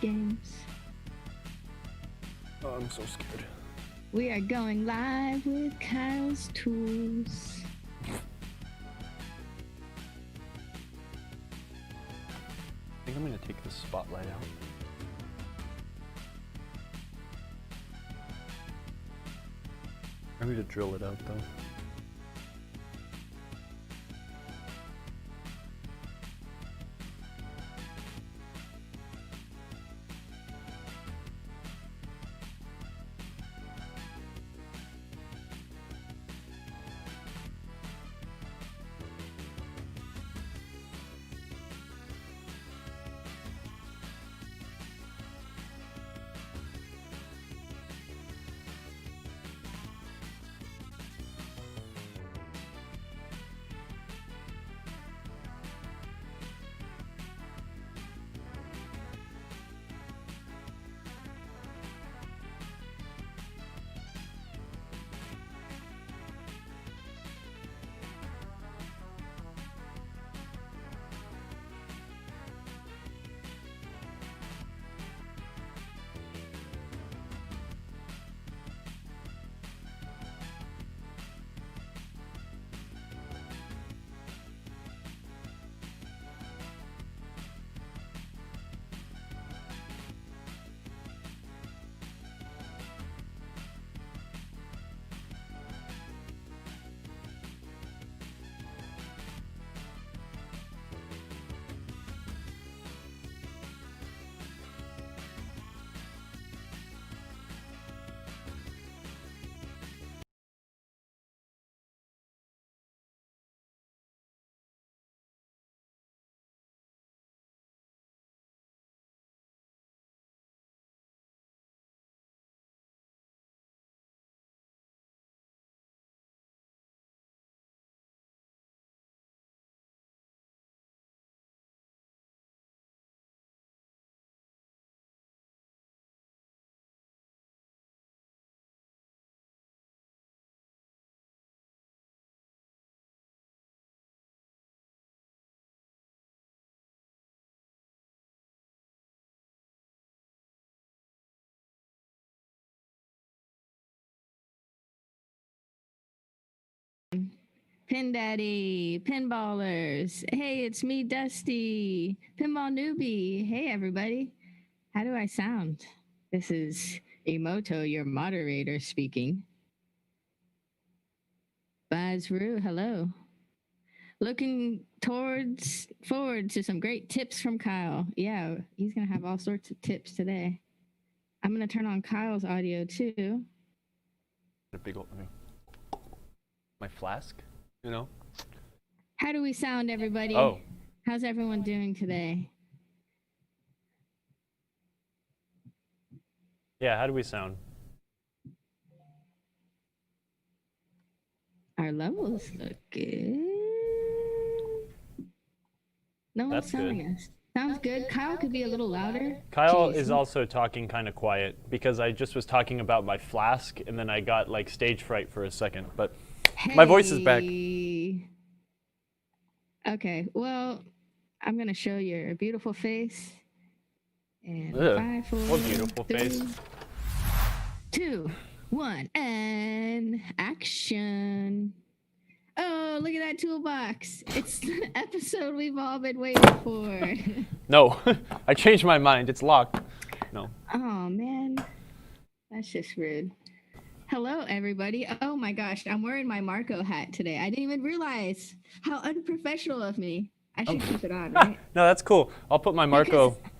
games. Oh, I'm so scared. We are going live with Kyle's tools. I think I'm gonna take this spotlight out. I'm gonna drill it out though. Pin Daddy, Pinballers. Hey, it's me, Dusty, Pinball Newbie. Hey, everybody. How do I sound? This is Emoto, your moderator, speaking. Bazru, hello. Looking forward to some great tips from Kyle. Yeah, he's going to have all sorts of tips today. I'm going to turn on Kyle's audio too. A big old my flask, you know. How do we sound, everybody? Oh, How's everyone doing today? yeah. How do we sound? Our levels look good. No one's That's telling good. us. Sounds good. Kyle could be a little louder. Kyle Jeez. is also talking kind of quiet because I just was talking about my flask and then I got like stage fright for a second, but my voice is back. Okay, well, I'm going to show your beautiful face. And Ugh, 5, 4, what beautiful 3, face. 2, 1, and action. Oh, look at that toolbox. It's the episode we've all been waiting for. No, I changed my mind. It's locked. No. Oh, man. That's just rude. Hello, everybody. Oh, my gosh. I'm wearing my Marco hat today. I didn't even realize how unprofessional of me. I should keep it on, right? No, that's cool. I'll put my Marco. Because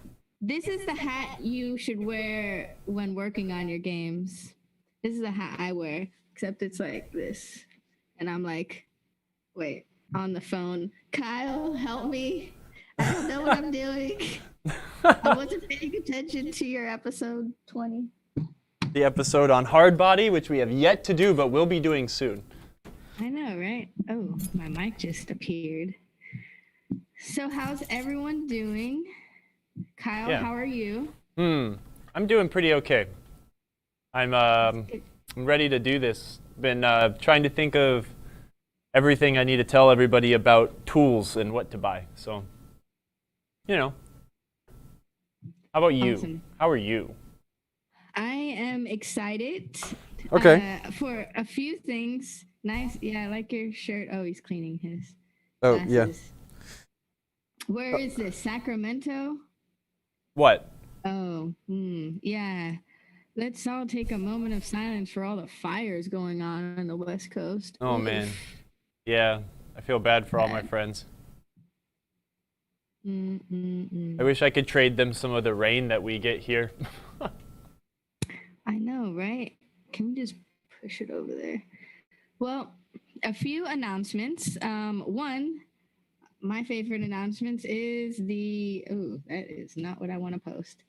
this is the hat you should wear when working on your games. This is the hat I wear, except it's like this. And I'm like, wait, on the phone. Kyle, help me. I don't know what I'm doing. I wasn't paying attention to your episode 20. The episode on hard body, which we have yet to do, but will be doing soon. I know, right? Oh, my mic just appeared. So how's everyone doing? Kyle, Yeah. how are you? I'm doing pretty okay. I'm ready to do this. Been trying to think of everything I need to tell everybody about tools and what to buy. So, you know. How How about you? Awesome. How are you? I am excited. Okay. For a few things. Nice. Yeah, I like your shirt. Oh, he's cleaning his Oh, yeah. glasses. Where is this? Sacramento? What? Oh, yeah. Let's all take a moment of silence for all the fires going on the West Coast. Oh, Oof. man. Yeah, I feel bad for all my Bad. friends. I Mm-mm-mm. wish I could trade them some of the rain that we get here. I know, right? Can we just push it over there? Well, a few announcements. One, my favorite announcements is that is not what I want to post.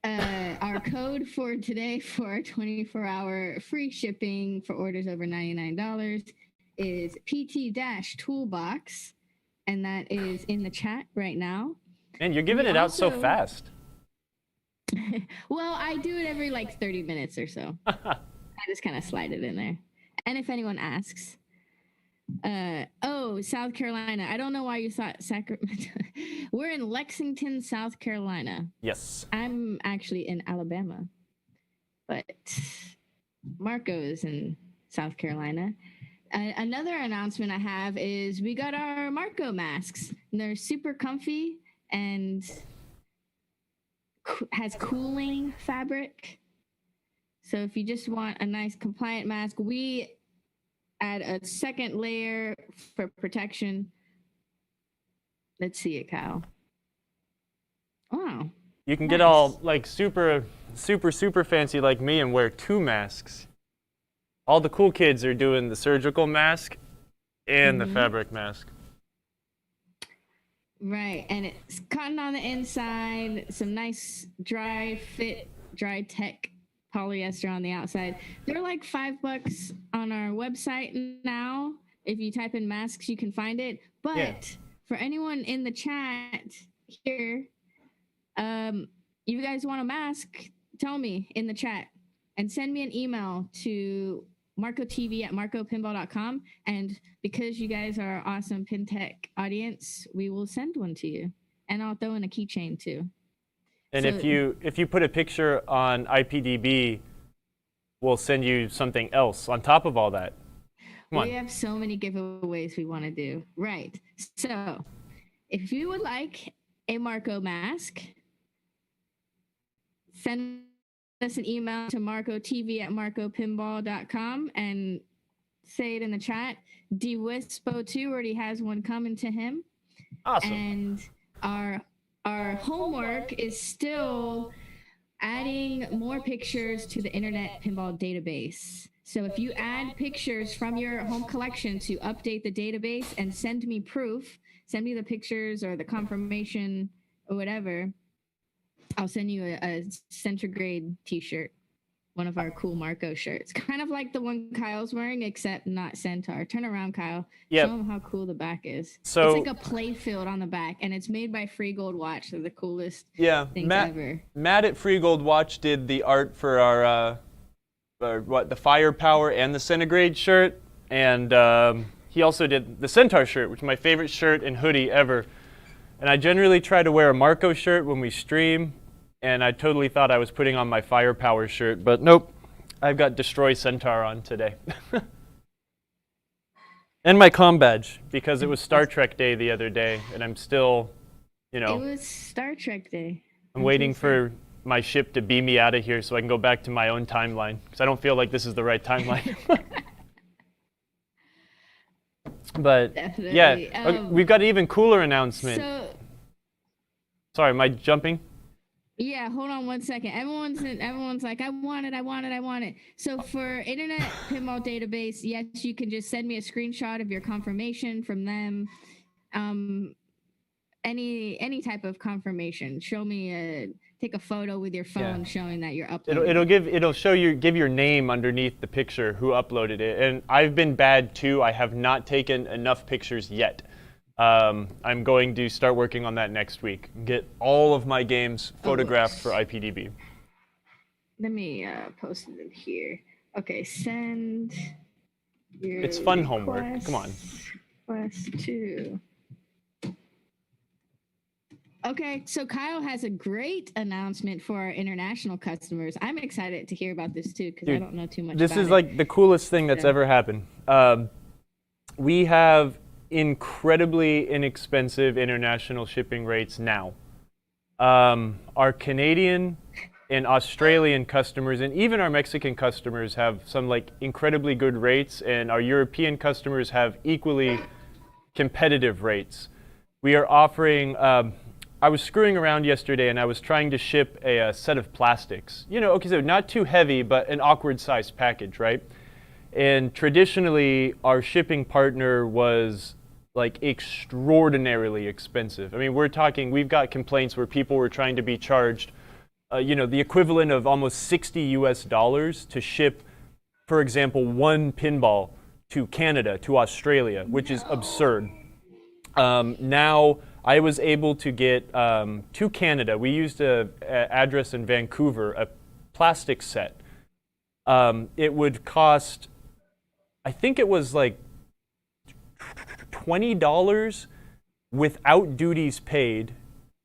Our code for today for 24-hour free shipping for orders over $99 is PT-Toolbox, and that is in the chat right now. Man, you're giving it out so fast. Well, I do it every like 30 minutes or so. I just kind of slide it in there. And if anyone asks, South Carolina. I don't know why you thought Sacramento. We're in Lexington, South Carolina. Yes. I'm actually in Alabama, but Marco is in South Carolina. Another announcement I have is we got our Marco masks. And they're super comfy and has cooling fabric. So if you just want a nice compliant mask, we add a second layer for protection. Let's see it, Kyle. Wow. You can get all like super fancy like me and wear 2 masks. All the cool kids are doing the surgical mask and the fabric mask. Right, and it's cotton on the inside, some nice dry tech polyester on the outside. They're like $5 on our website now. If you type in masks, you can find it. But for anyone in the chat here, you guys want a mask, tell me in the chat and send me an email to marcotv@marcopinball.com. And because you guys are our awesome PinTech audience, we will send one to you. And I'll throw in a keychain too. And if you put a picture on IPDB, we'll send you something else on top of all that. We have so many giveaways we want to do. Right. So if you would like a Marco mask, send us an email to marcotv@marcopinball.com and say it in the chat. DWispo2 already has one coming to him. Awesome. And our homework is still adding more pictures to the Internet Pinball database. So if you add pictures from your home collection to update the database and send me proof, send me the pictures or the confirmation or whatever, I'll send you a Centigrade t-shirt, one of our cool Marco shirts. Kind of like the one Kyle's wearing, except not Centaur. Turn around, Kyle. Yep. Show them how cool the back is. So, it's like a play field on the back, and it's made by Free Gold Watch. They're the coolest things ever. Matt at Free Gold Watch did the art for our the Firepower and the Centigrade shirt, and he also did the Centaur shirt, which is my favorite shirt and hoodie ever. And I generally try to wear a Marco shirt when we stream, and I totally thought I was putting on my Firepower shirt, but nope, I've got Destroy Centaur on today. And my comm badge, because it was Star Trek Day the other day, and I'm still, It was Star Trek Day. I'm waiting for my ship to beam me out of here so I can go back to my own timeline, because I don't feel like this is the right timeline. But Definitely. yeah, we've got an even cooler announcement. Sorry, am I jumping? Yeah, hold on one second. Everyone's like, I want it. So for Internet Pinball Database, yes, you can just send me a screenshot of your confirmation from them. Any type of confirmation. Show me take a photo with your phone showing that you're uploading. It'll show you, give your name underneath the picture who uploaded it. And I've been bad too. I have not taken enough pictures yet. I'm going to start working on that next week. Get all of my games photographed for IPDB. Let me post it in here. Okay, send your It's fun homework. Come on. Request to Okay, so Kyle has a great announcement for our international customers. I'm excited to hear about this too because I Dude, don't know too much this about is it. like the coolest thing that's So, ever happened. We have incredibly inexpensive international shipping rates now. Our Canadian and Australian customers and even our Mexican customers have some like incredibly good rates, and our European customers have equally competitive rates. We are offering. I was screwing around yesterday, and I was trying to ship a set of plastics. You know, okay, so not too heavy, but an awkward sized package, right? And traditionally, our shipping partner was like extraordinarily expensive. I mean, we're talking, we've got complaints where people were trying to be charged, the equivalent of almost 60 US dollars to ship, for example, one pinball to Canada, to Australia, which is absurd. Now, I was able to get to Canada. We used an address in Vancouver, a plastic set. It would cost, I think it was like $20 without duties paid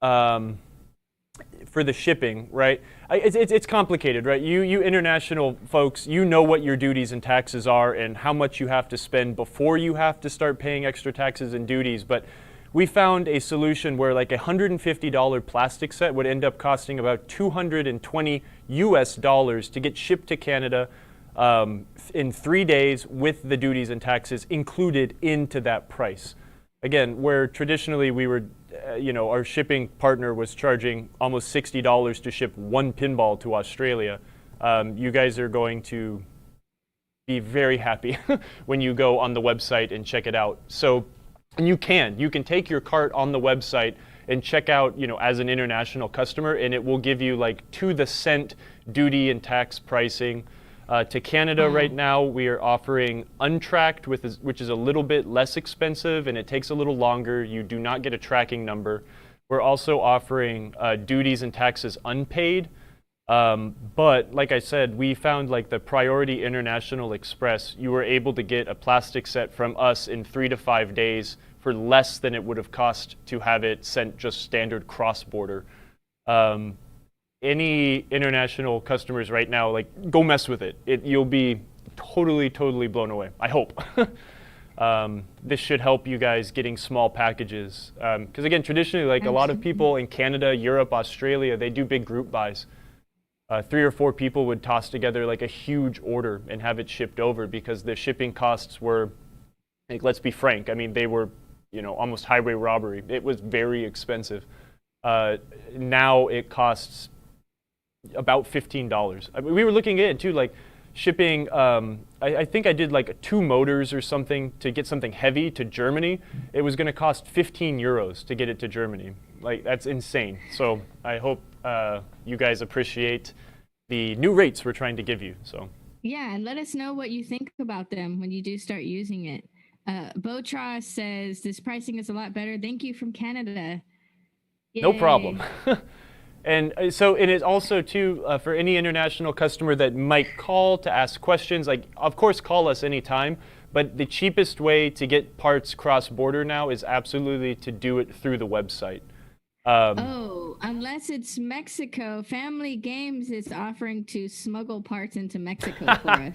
for the shipping, right? It's complicated, right? You international folks, you know what your duties and taxes are and how much you have to spend before you have to start paying extra taxes and duties. But we found a solution where like a $150 plastic set would end up costing about 220 US dollars to get shipped to Canada in 3 days with the duties and taxes included into that price. Again, where traditionally we were, our shipping partner was charging almost $60 to ship one pinball to Australia. You guys are going to be very happy when you go on the website and check it out. So, and you can take your cart on the website and check out, as an international customer, and it will give you like to the cent duty and tax pricing. To Canada right now, we are offering untracked, which is a little bit less expensive, and it takes a little longer. You do not get a tracking number. We're also offering duties and taxes unpaid. But like I said, we found like the Priority International Express, you were able to get a plastic set from us in 3 to 5 days for less than it would have cost to have it sent just standard cross-border. Any international customers right now, like, go mess with it. You'll be totally, totally blown away, I hope. This should help you guys getting small packages. Because again, traditionally, like a lot of people in Canada, Europe, Australia, they do big group buys. 3 or 4 people would toss together like a huge order and have it shipped over because the shipping costs were, like, let's be frank, I mean, they were, almost highway robbery. It was very expensive. Now it costs about $15. I mean, we were looking at it too, like shipping. I think I did like 2 motors or something to get something heavy to Germany. It was going to cost 15 euros to get it to Germany. Like, that's insane. So I hope you guys appreciate the new rates we're trying to give you. So yeah, and let us know what you think about them when you do start using it. Botra says this pricing is a lot better. Thank you from Canada. Yay. no problem. And so it is also too, for any international customer that might call to ask questions, like, of course, call us anytime, but the cheapest way to get parts cross-border now is absolutely to do it through the website. Unless it's Mexico, Family Games is offering to smuggle parts into Mexico for us.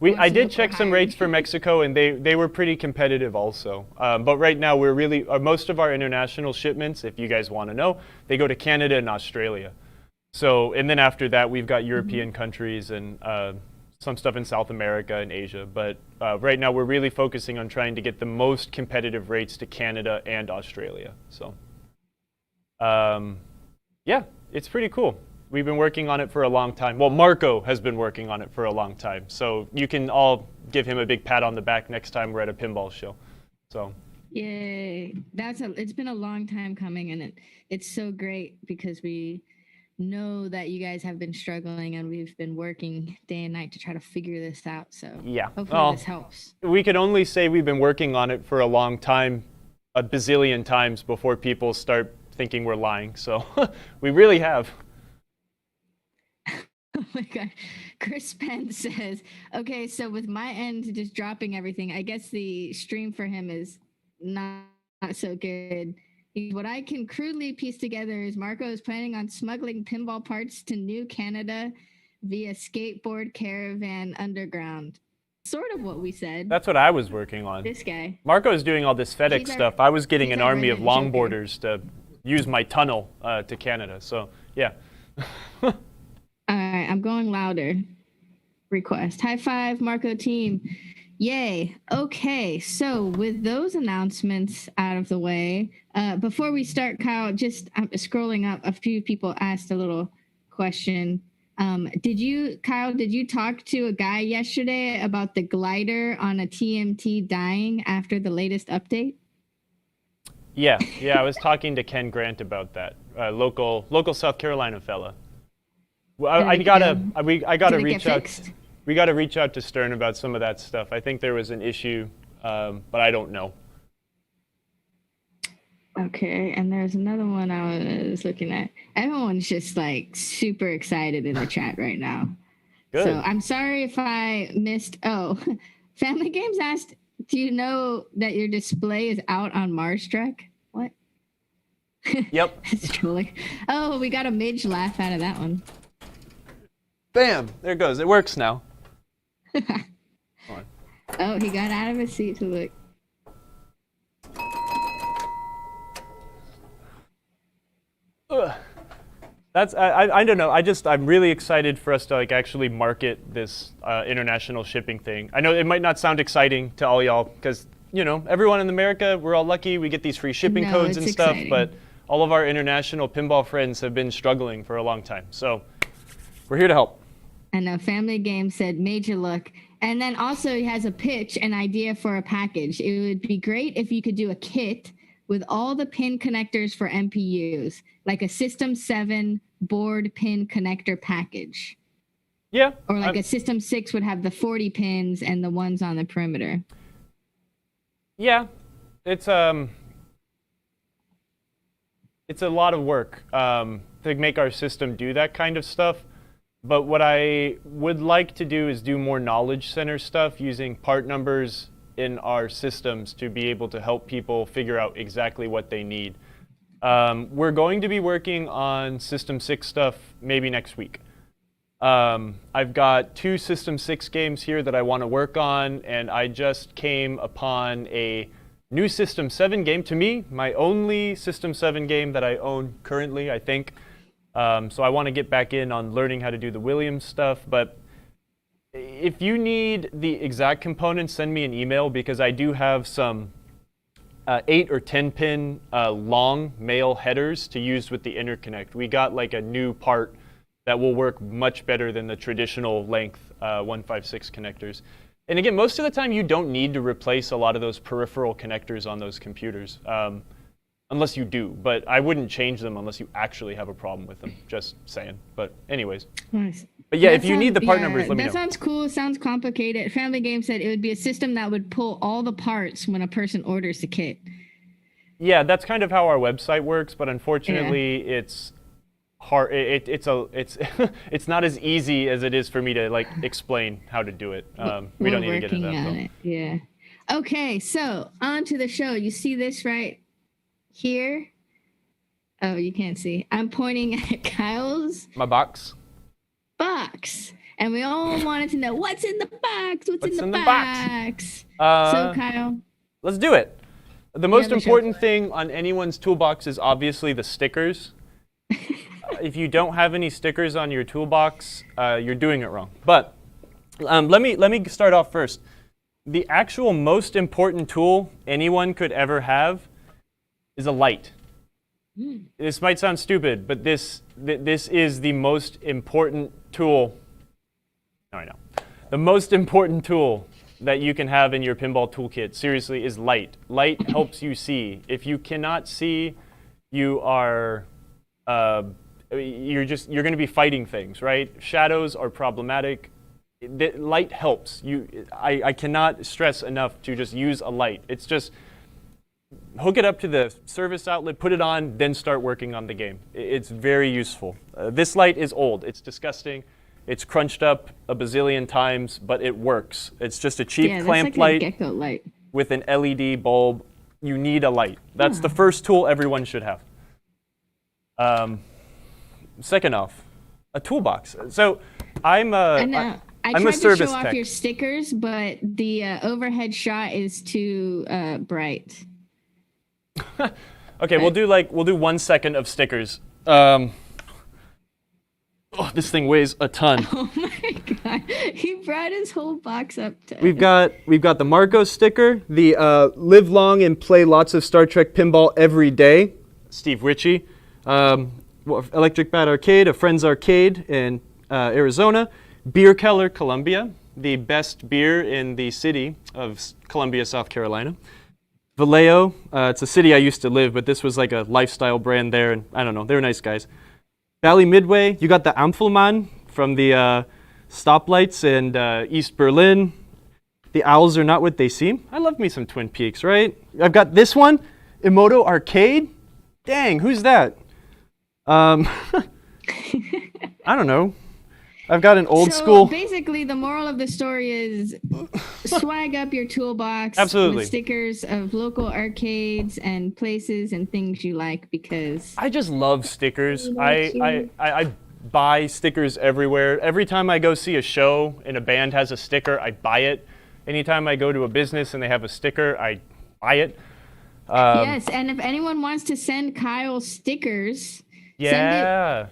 I did check some rates for Mexico, and they were pretty competitive also. But right now, we're really, most of our international shipments, if you guys want to know, they go to Canada and Australia. So, and then after that, we've got European countries and some stuff in South America and Asia. But right now, we're really focusing on trying to get the most competitive rates to Canada and Australia. So, yeah, it's pretty cool. We've been working on it for a long time. Well, Marco has been working on it for a long time. So you can all give him a big pat on the back next time we're at a pinball show. So. Yay. It's been a long time coming, and it's so great because we know that you guys have been struggling and we've been working day and night to try to figure this out. So yeah, hopefully this helps. We could only say we've been working on it for a long time, a bazillion times before people start thinking we're lying. So we really have. Oh my God. Chris Penn says, okay, so with my end just dropping everything, I guess the stream for him is not so good. What I can crudely piece together is Marco is planning on smuggling pinball parts to New Canada via skateboard caravan underground. Sort of what we said. That's what I was working on. This guy. Marco is doing all this FedEx stuff. I was getting an army of longboarders to use my tunnel to Canada. So, yeah. All right, I'm going louder. Request. High five, Marco team. Yay. Okay, so with those announcements out of the way, before we start, Kyle, just scrolling up, a few people asked a little question. Kyle, did you talk to a guy yesterday about the glider on a TMT dying after the latest update? Yeah, I was talking to Ken Grant about that, local South Carolina fella. Well, I gotta reach out. We got to reach out to Stern about some of that stuff. I think there was an issue, but I don't know. Okay, and there's another one I was looking at. Everyone's just like super excited in the chat right now. Good. So I'm sorry if I missed. Oh, Family Games asked, do you know that your display is out on Mars Trek? What? Yep. It's trolling. Oh, we got a Midge laugh out of that one. Bam! There it goes. It works now. Oh, he got out of his seat to look. I don't know. I'm really excited for us to like actually market this international shipping thing. I know it might not sound exciting to all y'all because everyone in America, we're all lucky we get these free shipping codes and stuff. Exciting. But all of our international pinball friends have been struggling for a long time. So we're here to help. I know Family Game said major look. And then also he has a pitch, an idea for a package. It would be great if you could do a kit with all the pin connectors for MPUs, like a System 7 board pin connector package. Yeah. Or like a System 6 would have the 40 pins and the ones on the perimeter. Yeah. It's a lot of work to make our system do that kind of stuff. But what I would like to do is do more knowledge center stuff using part numbers in our systems to be able to help people figure out exactly what they need. We're going to be working on System 6 stuff maybe next week. I've got 2 System 6 games here that I want to work on, and I just came upon a new System 7 game. To me, my only System 7 game that I own currently, I think. So I want to get back in on learning how to do the Williams stuff. But if you need the exact components, send me an email because I do have some 8 or 10 pin long male headers to use with the interconnect. We got like a new part that will work much better than the traditional length 156 connectors. And again, most of the time you don't need to replace a lot of those peripheral connectors on those computers. Unless you do, but I wouldn't change them unless you actually have a problem with them. Just saying. But anyways. Nice. But yeah, if you need the part numbers, let me know. That sounds cool. Sounds complicated. Family Game said it would be a system that would pull all the parts when a person orders the kit. Yeah, that's kind of how our website works, but unfortunately, it's hard. It's it's not as easy as it is for me to like explain how to do it. We don't need to get into that. It. Yeah. Okay, so on to the show. You see this right here? Oh, you can't see. I'm pointing at Kyle's box. And we all wanted to know what's in the box. What's in the box? So Kyle, let's do it. The most important thing on anyone's toolbox is obviously the stickers. If you don't have any stickers on your toolbox, you're doing it wrong. But let me start off first. The actual most important tool anyone could ever have is a light. This might sound stupid, but this is the most important tool. No, I know. The most important tool that you can have in your pinball toolkit, seriously, is light. Light helps you see. If you cannot see, you are you're going to be fighting things, right? Shadows are problematic. Light helps. I cannot stress enough to just use a light. It's just hook it up to the service outlet, put it on, then start working on the game. It's very useful. This light is old. It's disgusting. It's crunched up a bazillion times, but it works. It's just a cheap clamp light with an LED bulb. you need a light. That's the first tool everyone should have. Second off, a toolbox. So I'm a I service tried to show tech. off your stickers, but the overhead shot is too bright. Okay, we'll do 1 second of stickers. This thing weighs a ton. Oh my god! He brought his whole box up to. We've got the Marco sticker, the live long and play lots of Star Trek pinball every day, Steve Ritchie, Electric Bat Arcade, a Friends Arcade in Arizona, Beer Keller, Columbia, the best beer in the city of Columbia, South Carolina. Vallejo, it's a city I used to live, but this was like a lifestyle brand there, and I don't know, they were nice guys. Valley Midway, you got the Ampelmann from the stoplights in East Berlin. The owls are not what they seem. I love me some Twin Peaks, right? I've got this one, Emoto Arcade. Dang, who's that? I don't know. I've got an old school. Basically, the moral of the story is swag up your toolbox Absolutely. with stickers of local arcades and places and things you like, because I just love stickers. I buy stickers everywhere. Every time I go see a show and a band has a sticker, I buy it. Anytime I go to a business and they have a sticker, I buy it. Yes, and if anyone wants to send Kyle stickers, send it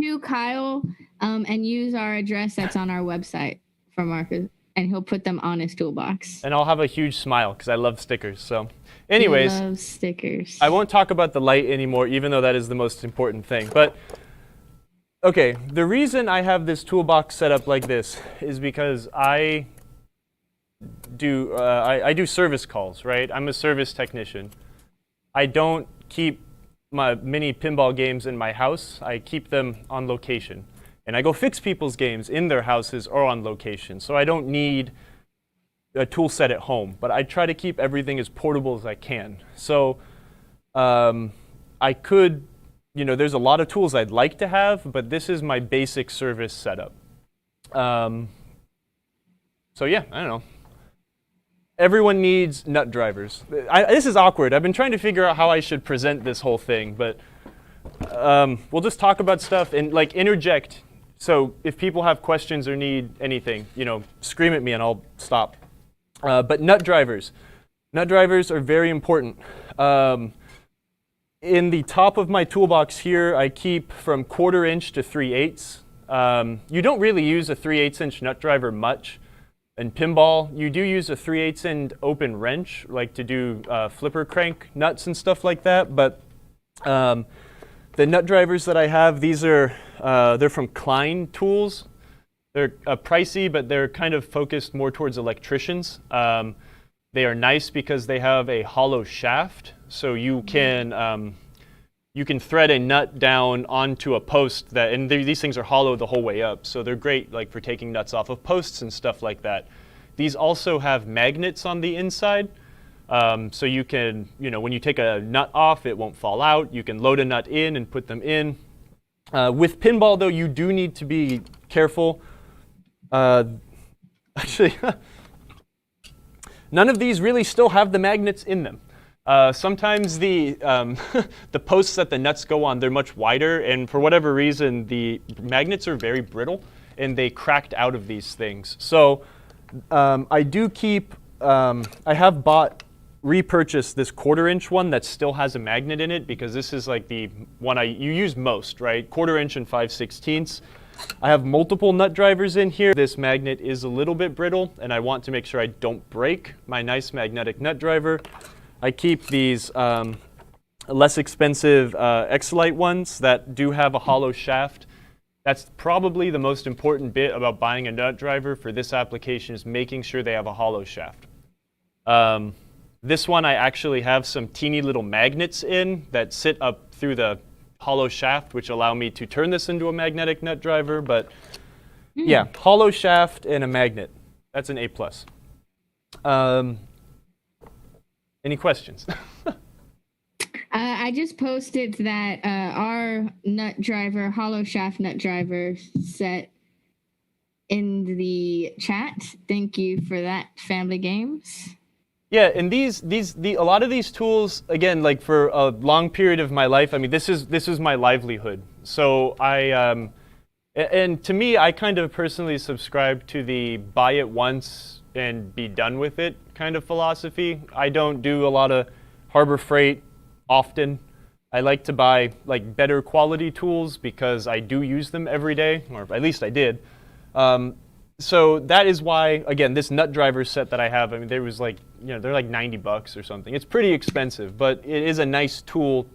to Kyle and use our address that's on our website for Marcus, and he'll put them on his toolbox. And I'll have a huge smile because I love stickers. So anyways, he loves stickers. I won't talk about the light anymore, even though that is the most important thing. But okay, the reason I have this toolbox set up like this is because I do service calls, right? I'm a service technician. I don't keep my mini pinball games in my house. I keep them on location. And I go fix people's games in their houses or on location. So I don't need a tool set at home, but I try to keep everything as portable as I can. So I could, there's a lot of tools I'd like to have, but this is my basic service setup. So yeah, I don't know. Everyone needs nut drivers. This is awkward. I've been trying to figure out how I should present this whole thing, but we'll just talk about stuff and interject. So if people have questions or need anything, scream at me and I'll stop. But nut drivers are very important. In the top of my toolbox here, I keep from 1/4 inch to 3/8. You don't really use a 3/8 inch nut driver much. In pinball, you do use a 3/8 inch open wrench, like to do flipper crank nuts and stuff like that. But the nut drivers that I have, these are they're from Klein Tools. They're pricey, but they're kind of focused more towards electricians. They are nice because they have a hollow shaft, so you can thread a nut down onto a post and these things are hollow the whole way up, so they're great like for taking nuts off of posts and stuff like that. These also have magnets on the inside, so you can, when you take a nut off, it won't fall out. You can load a nut in and put them in. With pinball, though, you do need to be careful. Actually, none of these really still have the magnets in them. Sometimes the the posts that the nuts go on, they're much wider, and for whatever reason, the magnets are very brittle, and they cracked out of these things. So I do keep, I have repurchased this 1/4 inch one that still has a magnet in it, because this is like the one you use most, right? 1/4 inch and 5/16. I have multiple nut drivers in here. This magnet is a little bit brittle, and I want to make sure I don't break my nice magnetic nut driver. I keep these less expensive X-Lite ones that do have a hollow shaft. That's probably the most important bit about buying a nut driver for this application, is making sure they have a hollow shaft. This one I actually have some teeny little magnets in that sit up through the hollow shaft, which allow me to turn this into a magnetic nut driver. But yeah, hollow shaft and a magnet. That's an A+. Any questions? I just posted that our nut driver, hollow shaft nut driver set in the chat. Thank you for that, Family Games. Yeah, and a lot of these tools, again, like for a long period of my life, I mean, this is my livelihood. So and to me, I kind of personally subscribe to the buy it once and be done with it kind of philosophy. I don't do a lot of Harbor Freight often. I like to buy like better quality tools because I do use them every day, or at least I did. So that is why, again, this nut driver set that I have, I mean, there was like, they're like $90 or something. It's pretty expensive, but it is a nice tool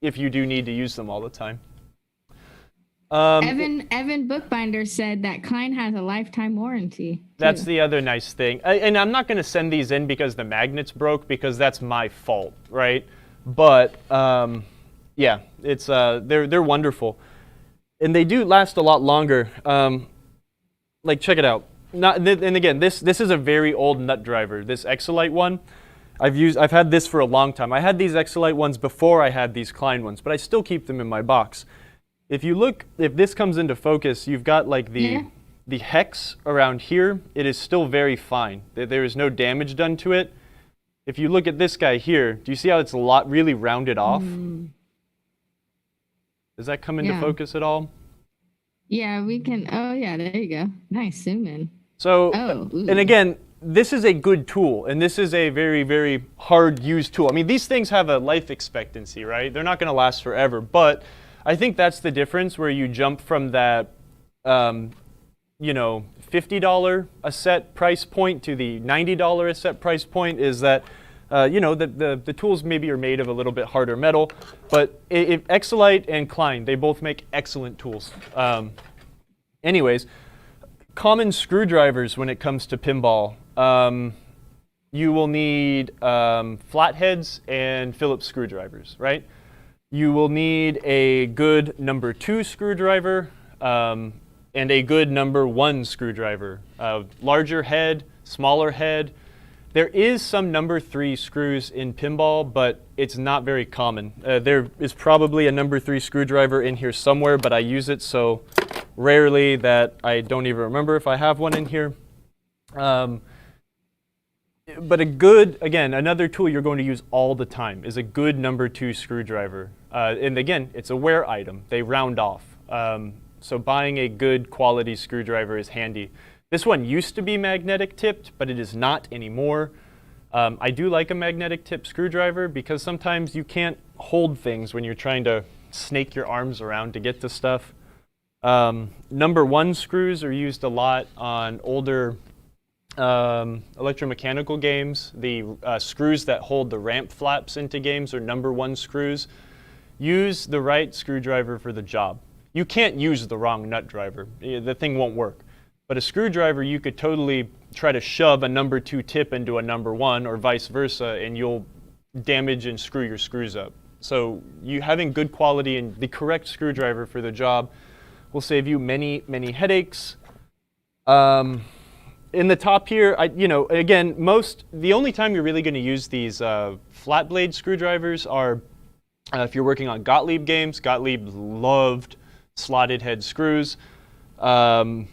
if you do need to use them all the time. Evan Bookbinder said that Klein has a lifetime warranty, too. That's the other nice thing. And I'm not going to send these in because the magnets broke, because that's my fault, right? But yeah, it's they're wonderful, and they do last a lot longer. Like, check it out. And again, this is a very old nut driver. This Exolite one, I've had this for a long time. I had these Exolite ones before I had these Klein ones, but I still keep them in my box. If you look, if this comes into focus, you've got like the hex around here. It is still very fine. There is no damage done to it. If you look at this guy here, do you see how it's really rounded off? Does that come into focus at all? Yeah, we can. Oh, yeah, there you go. Nice, zoom in. So, and again, this is a good tool, and this is a very, very hard used tool. I mean, these things have a life expectancy, right? They're not going to last forever, but I think that's the difference where you jump from that, $50 a set price point to the $90 a set price point, is that the tools maybe are made of a little bit harder metal, but Exolite and Klein, they both make excellent tools. Anyways, common screwdrivers when it comes to pinball. You will need flatheads and Phillips screwdrivers, right? You will need a good number 2 screwdriver and a good number 1 screwdriver. Larger head, smaller head. There is some number 3 screws in pinball, but it's not very common. There is probably a number 3 screwdriver in here somewhere, but I use it so rarely that I don't even remember if I have one in here. But a good, again, another tool you're going to use all the time is a good number 2 screwdriver. And again, it's a wear item. They round off. So buying a good quality screwdriver is handy. This one used to be magnetic tipped, but it is not anymore. I do like a magnetic tip screwdriver because sometimes you can't hold things when you're trying to snake your arms around to get to stuff. Number 1 screws are used a lot on older electromechanical games. The screws that hold the ramp flaps into games are number 1 screws. Use the right screwdriver for the job. You can't use the wrong nut driver. The thing won't work. But a screwdriver, you could totally try to shove a number 2 tip into a number 1 or vice versa, and you'll damage and screw your screws up. So you having good quality and the correct screwdriver for the job will save you many, many headaches. In the top here, again, the only time you're really going to use these flat blade screwdrivers are if you're working on Gottlieb games. Gottlieb loved slotted head screws. And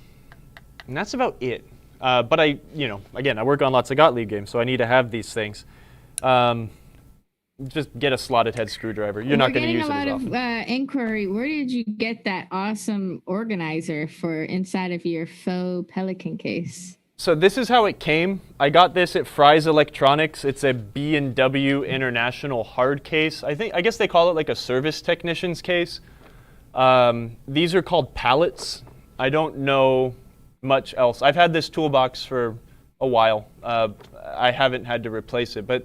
that's about it. But again, I work on lots of Gottlieb games, so I need to have these things. Just get a slotted head screwdriver. You're not going to use it as often. We're getting a lot of inquiry. Where did you get that awesome organizer for inside of your faux Pelican case? So this is how it came. I got this at Fry's Electronics. It's a B&W International hard case. I guess they call it like a service technician's case. These are called pallets. I don't know much else. I've had this toolbox for a while. I haven't had to replace it, but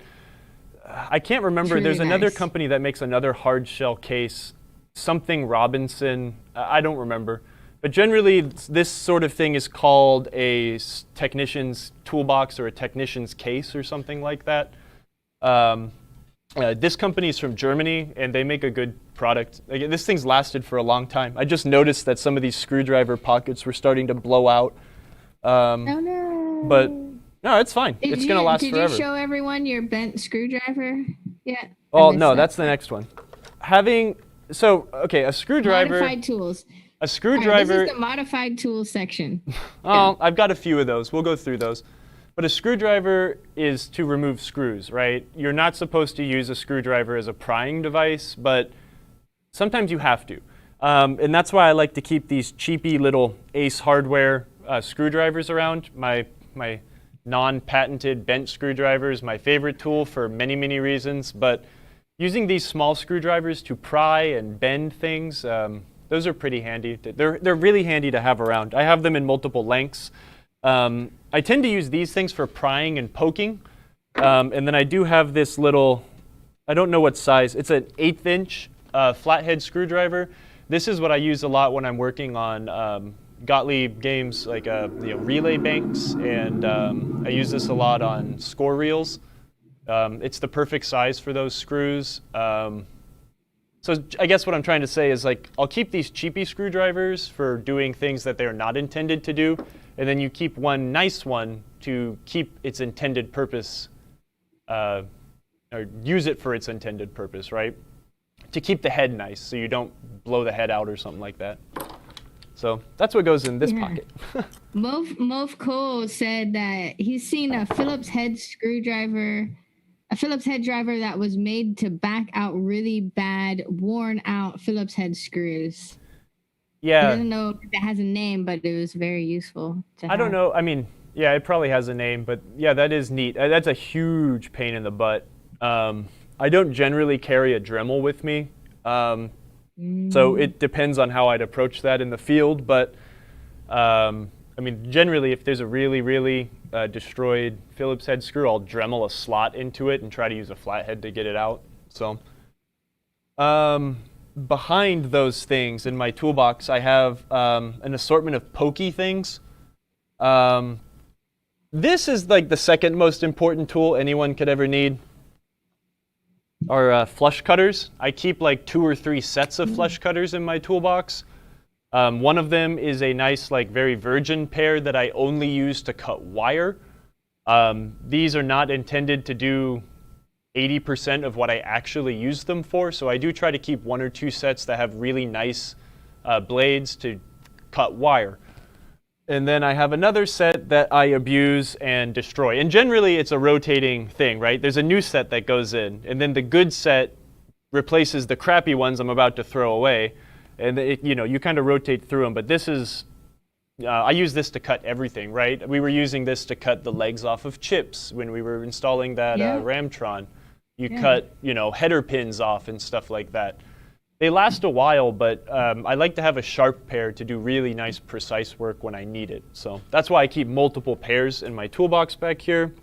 I can't remember. There's another company that makes another hard shell case, something Robinson. I don't remember. But generally, this sort of thing is called a technician's toolbox or a technician's case or something like that. This company is from Germany, and they make a good product. Again, this thing's lasted for a long time. I just noticed that some of these screwdriver pockets were starting to blow out. Oh, no. But no, it's fine. It's going to last forever. Did you show everyone your bent screwdriver yet? Oh, no, that's the next one. A screwdriver. Modified tools. A screwdriver. This is the modified tools section. Oh, I've got a few of those. We'll go through those. But a screwdriver is to remove screws, right? You're not supposed to use a screwdriver as a prying device, but sometimes you have to. And that's why I like to keep these cheapy little Ace Hardware screwdrivers around. My non-patented bench screwdriver is my favorite tool for many, many reasons. But using these small screwdrivers to pry and bend things, those are pretty handy. They're really handy to have around. I have them in multiple lengths. I tend to use these things for prying and poking. And then I do have this little, I don't know what size, it's an 1/8 inch flathead screwdriver. This is what I use a lot when I'm working on Gottlieb games like relay banks, and I use this a lot on score reels. It's the perfect size for those screws. So I guess what I'm trying to say is, like, I'll keep these cheapy screwdrivers for doing things that they're not intended to do, and then you keep one nice one to keep its intended purpose, or use it for its intended purpose, right? To keep the head nice so you don't blow the head out or something like that. So that's what goes in this pocket. Mov Cole said that he's seen a Phillips head driver that was made to back out really bad, worn out Phillips head screws. Yeah. I don't know if that has a name, but it was very useful to have. I don't know. I mean, yeah, it probably has a name, but yeah, that is neat. That's a huge pain in the butt. I don't generally carry a Dremel with me. So it depends on how I'd approach that in the field. But I mean, generally, if there's a really, really destroyed Phillips head screw, I'll Dremel a slot into it and try to use a flathead to get it out. So behind those things in my toolbox, I have an assortment of pokey things. This is like the second most important tool anyone could ever need. Are flush cutters. I keep like 2 or 3 sets of flush cutters in my toolbox. One of them is a nice, like, very virgin pair that I only use to cut wire. These are not intended to do 80% of what I actually use them for, so I do try to keep 1 or 2 sets that have really nice blades to cut wire. And then I have another set that I abuse and destroy. And generally, it's a rotating thing, right? There's a new set that goes in, and then the good set replaces the crappy ones I'm about to throw away. And you kind of rotate through them. But this is, I use this to cut everything, right? We were using this to cut the legs off of chips when we were installing that Ramtron. You cut, header pins off and stuff like that. They last a while, but I like to have a sharp pair to do really nice, precise work when I need it. So that's why I keep multiple pairs in my toolbox back here.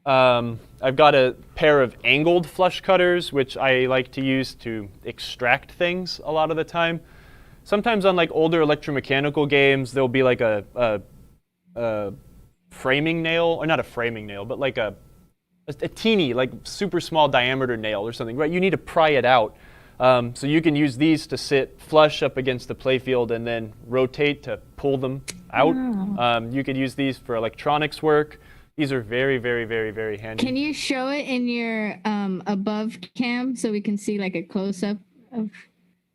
I've got a pair of angled flush cutters, which I like to use to extract things a lot of the time. Sometimes on like older electromechanical games, there'll be like a framing nail, or not a framing nail, but like a teeny, like super small diameter nail or something, right? You need to pry it out. So you can use these to sit flush up against the playfield and then rotate to pull them out. You could use these for electronics work. These are very, very, very, very handy. Can you show it in your above cam so we can see like a close-up of...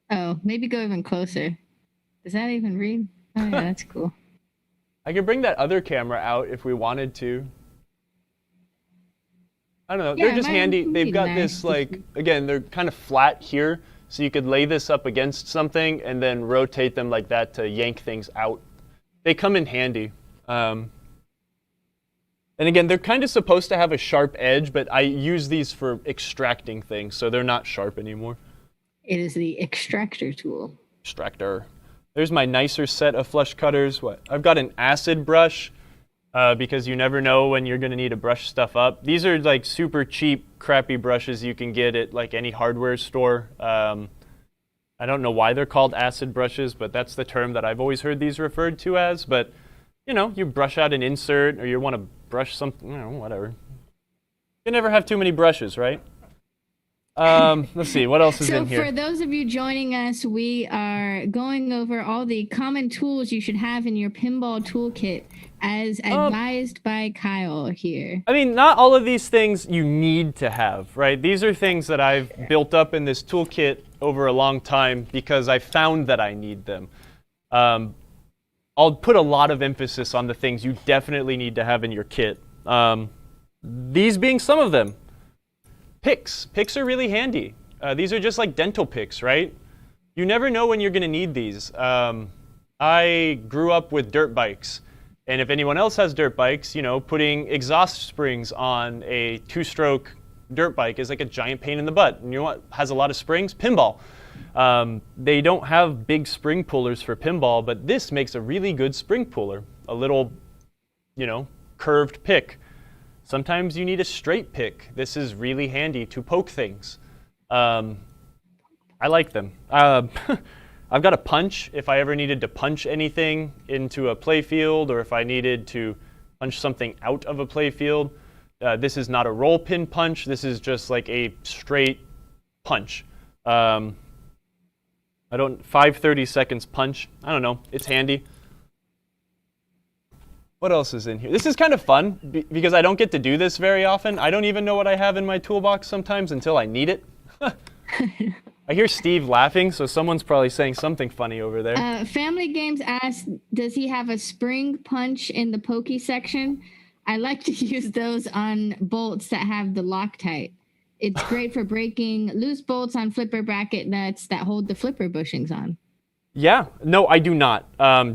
Oh, maybe go even closer. Does that even read? Oh, yeah, that's cool. I could bring that other camera out if we wanted to. I don't know. Yeah, they're just handy. They've got this, like, again, they're kind of flat here, so you could lay this up against something and then rotate them like that to yank things out. They come in handy. And again, they're kind of supposed to have a sharp edge, but I use these for extracting things, so they're not sharp anymore. It is the extractor tool. Extractor. There's my nicer set of flush cutters. I've got an acid brush, because you never know when you're going to need to brush stuff up. These are like super cheap, crappy brushes you can get at like any hardware store. I don't know why they're called acid brushes, but that's the term that I've always heard these referred to as. But you brush out an insert, or you want to brush something, whatever. You never have too many brushes, right? Let's see, what else is in here? So for those of you joining us, we are going over all the common tools you should have in your pinball toolkit as advised by Kyle here. I mean, not all of these things you need to have, right? These are things that I've built up in this toolkit over a long time because I found that I need them. I'll put a lot of emphasis on the things you definitely need to have in your kit. These being some of them. Picks. Picks are really handy. These are just like dental picks, right? You never know when you're going to need these. I grew up with dirt bikes. And if anyone else has dirt bikes, putting exhaust springs on a 2-stroke dirt bike is like a giant pain in the butt. And you know what has a lot of springs? Pinball. They don't have big spring pullers for pinball, but this makes a really good spring puller. A little, curved pick. Sometimes you need a straight pick. This is really handy to poke things. I like them. I've got a punch if I ever needed to punch anything into a play field, or if I needed to punch something out of a play field. This is not a roll pin punch. This is just like a straight punch. 5:30 seconds punch. I don't know. It's handy. What else is in here? This is kind of fun because I don't get to do this very often. I don't even know what I have in my toolbox sometimes until I need it. I hear Steve laughing, so someone's probably saying something funny over there. Family Games asked, does he have a spring punch in the pokey section? I like to use those on bolts that have the Loctite. It's great for breaking loose bolts on flipper bracket nuts that hold the flipper bushings on. Yeah, no, I do not.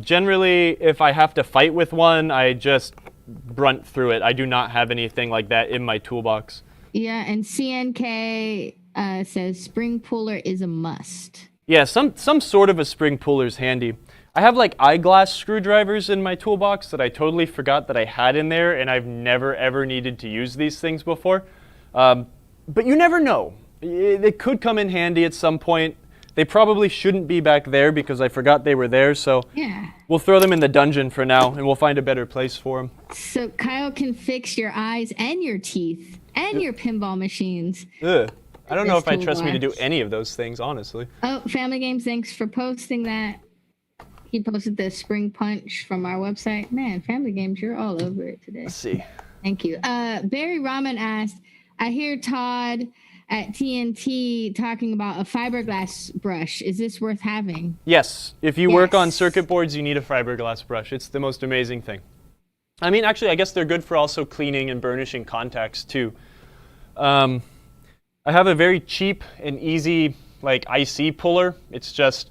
Generally, if I have to fight with one, I just brunt through it. I do not have anything like that in my toolbox. Yeah, and CNK says spring puller is a must. Yeah, some sort of a spring puller is handy. I have like eyeglass screwdrivers in my toolbox that I totally forgot that I had in there, and I've never ever needed to use these things before. But you never know. They could come in handy at some point. They probably shouldn't be back there because I forgot they were there, so yeah. We'll throw them in the dungeon for now, and we'll find a better place for them. So Kyle can fix your eyes and your teeth and your pinball machines. Ugh. I don't know if I trust me to do any of those things, honestly. Oh, Family Games, thanks for posting that. He posted the spring punch from our website. Man, Family Games, you're all over it today. Let's see. Thank you. Barry Rahman asked, I hear Todd at TNT talking about a fiberglass brush. Is this worth having? Yes. If you work on circuit boards, you need a fiberglass brush. It's the most amazing thing. I mean, actually, I guess they're good for also cleaning and burnishing contacts, too. I have a very cheap and easy, like, IC puller. It's just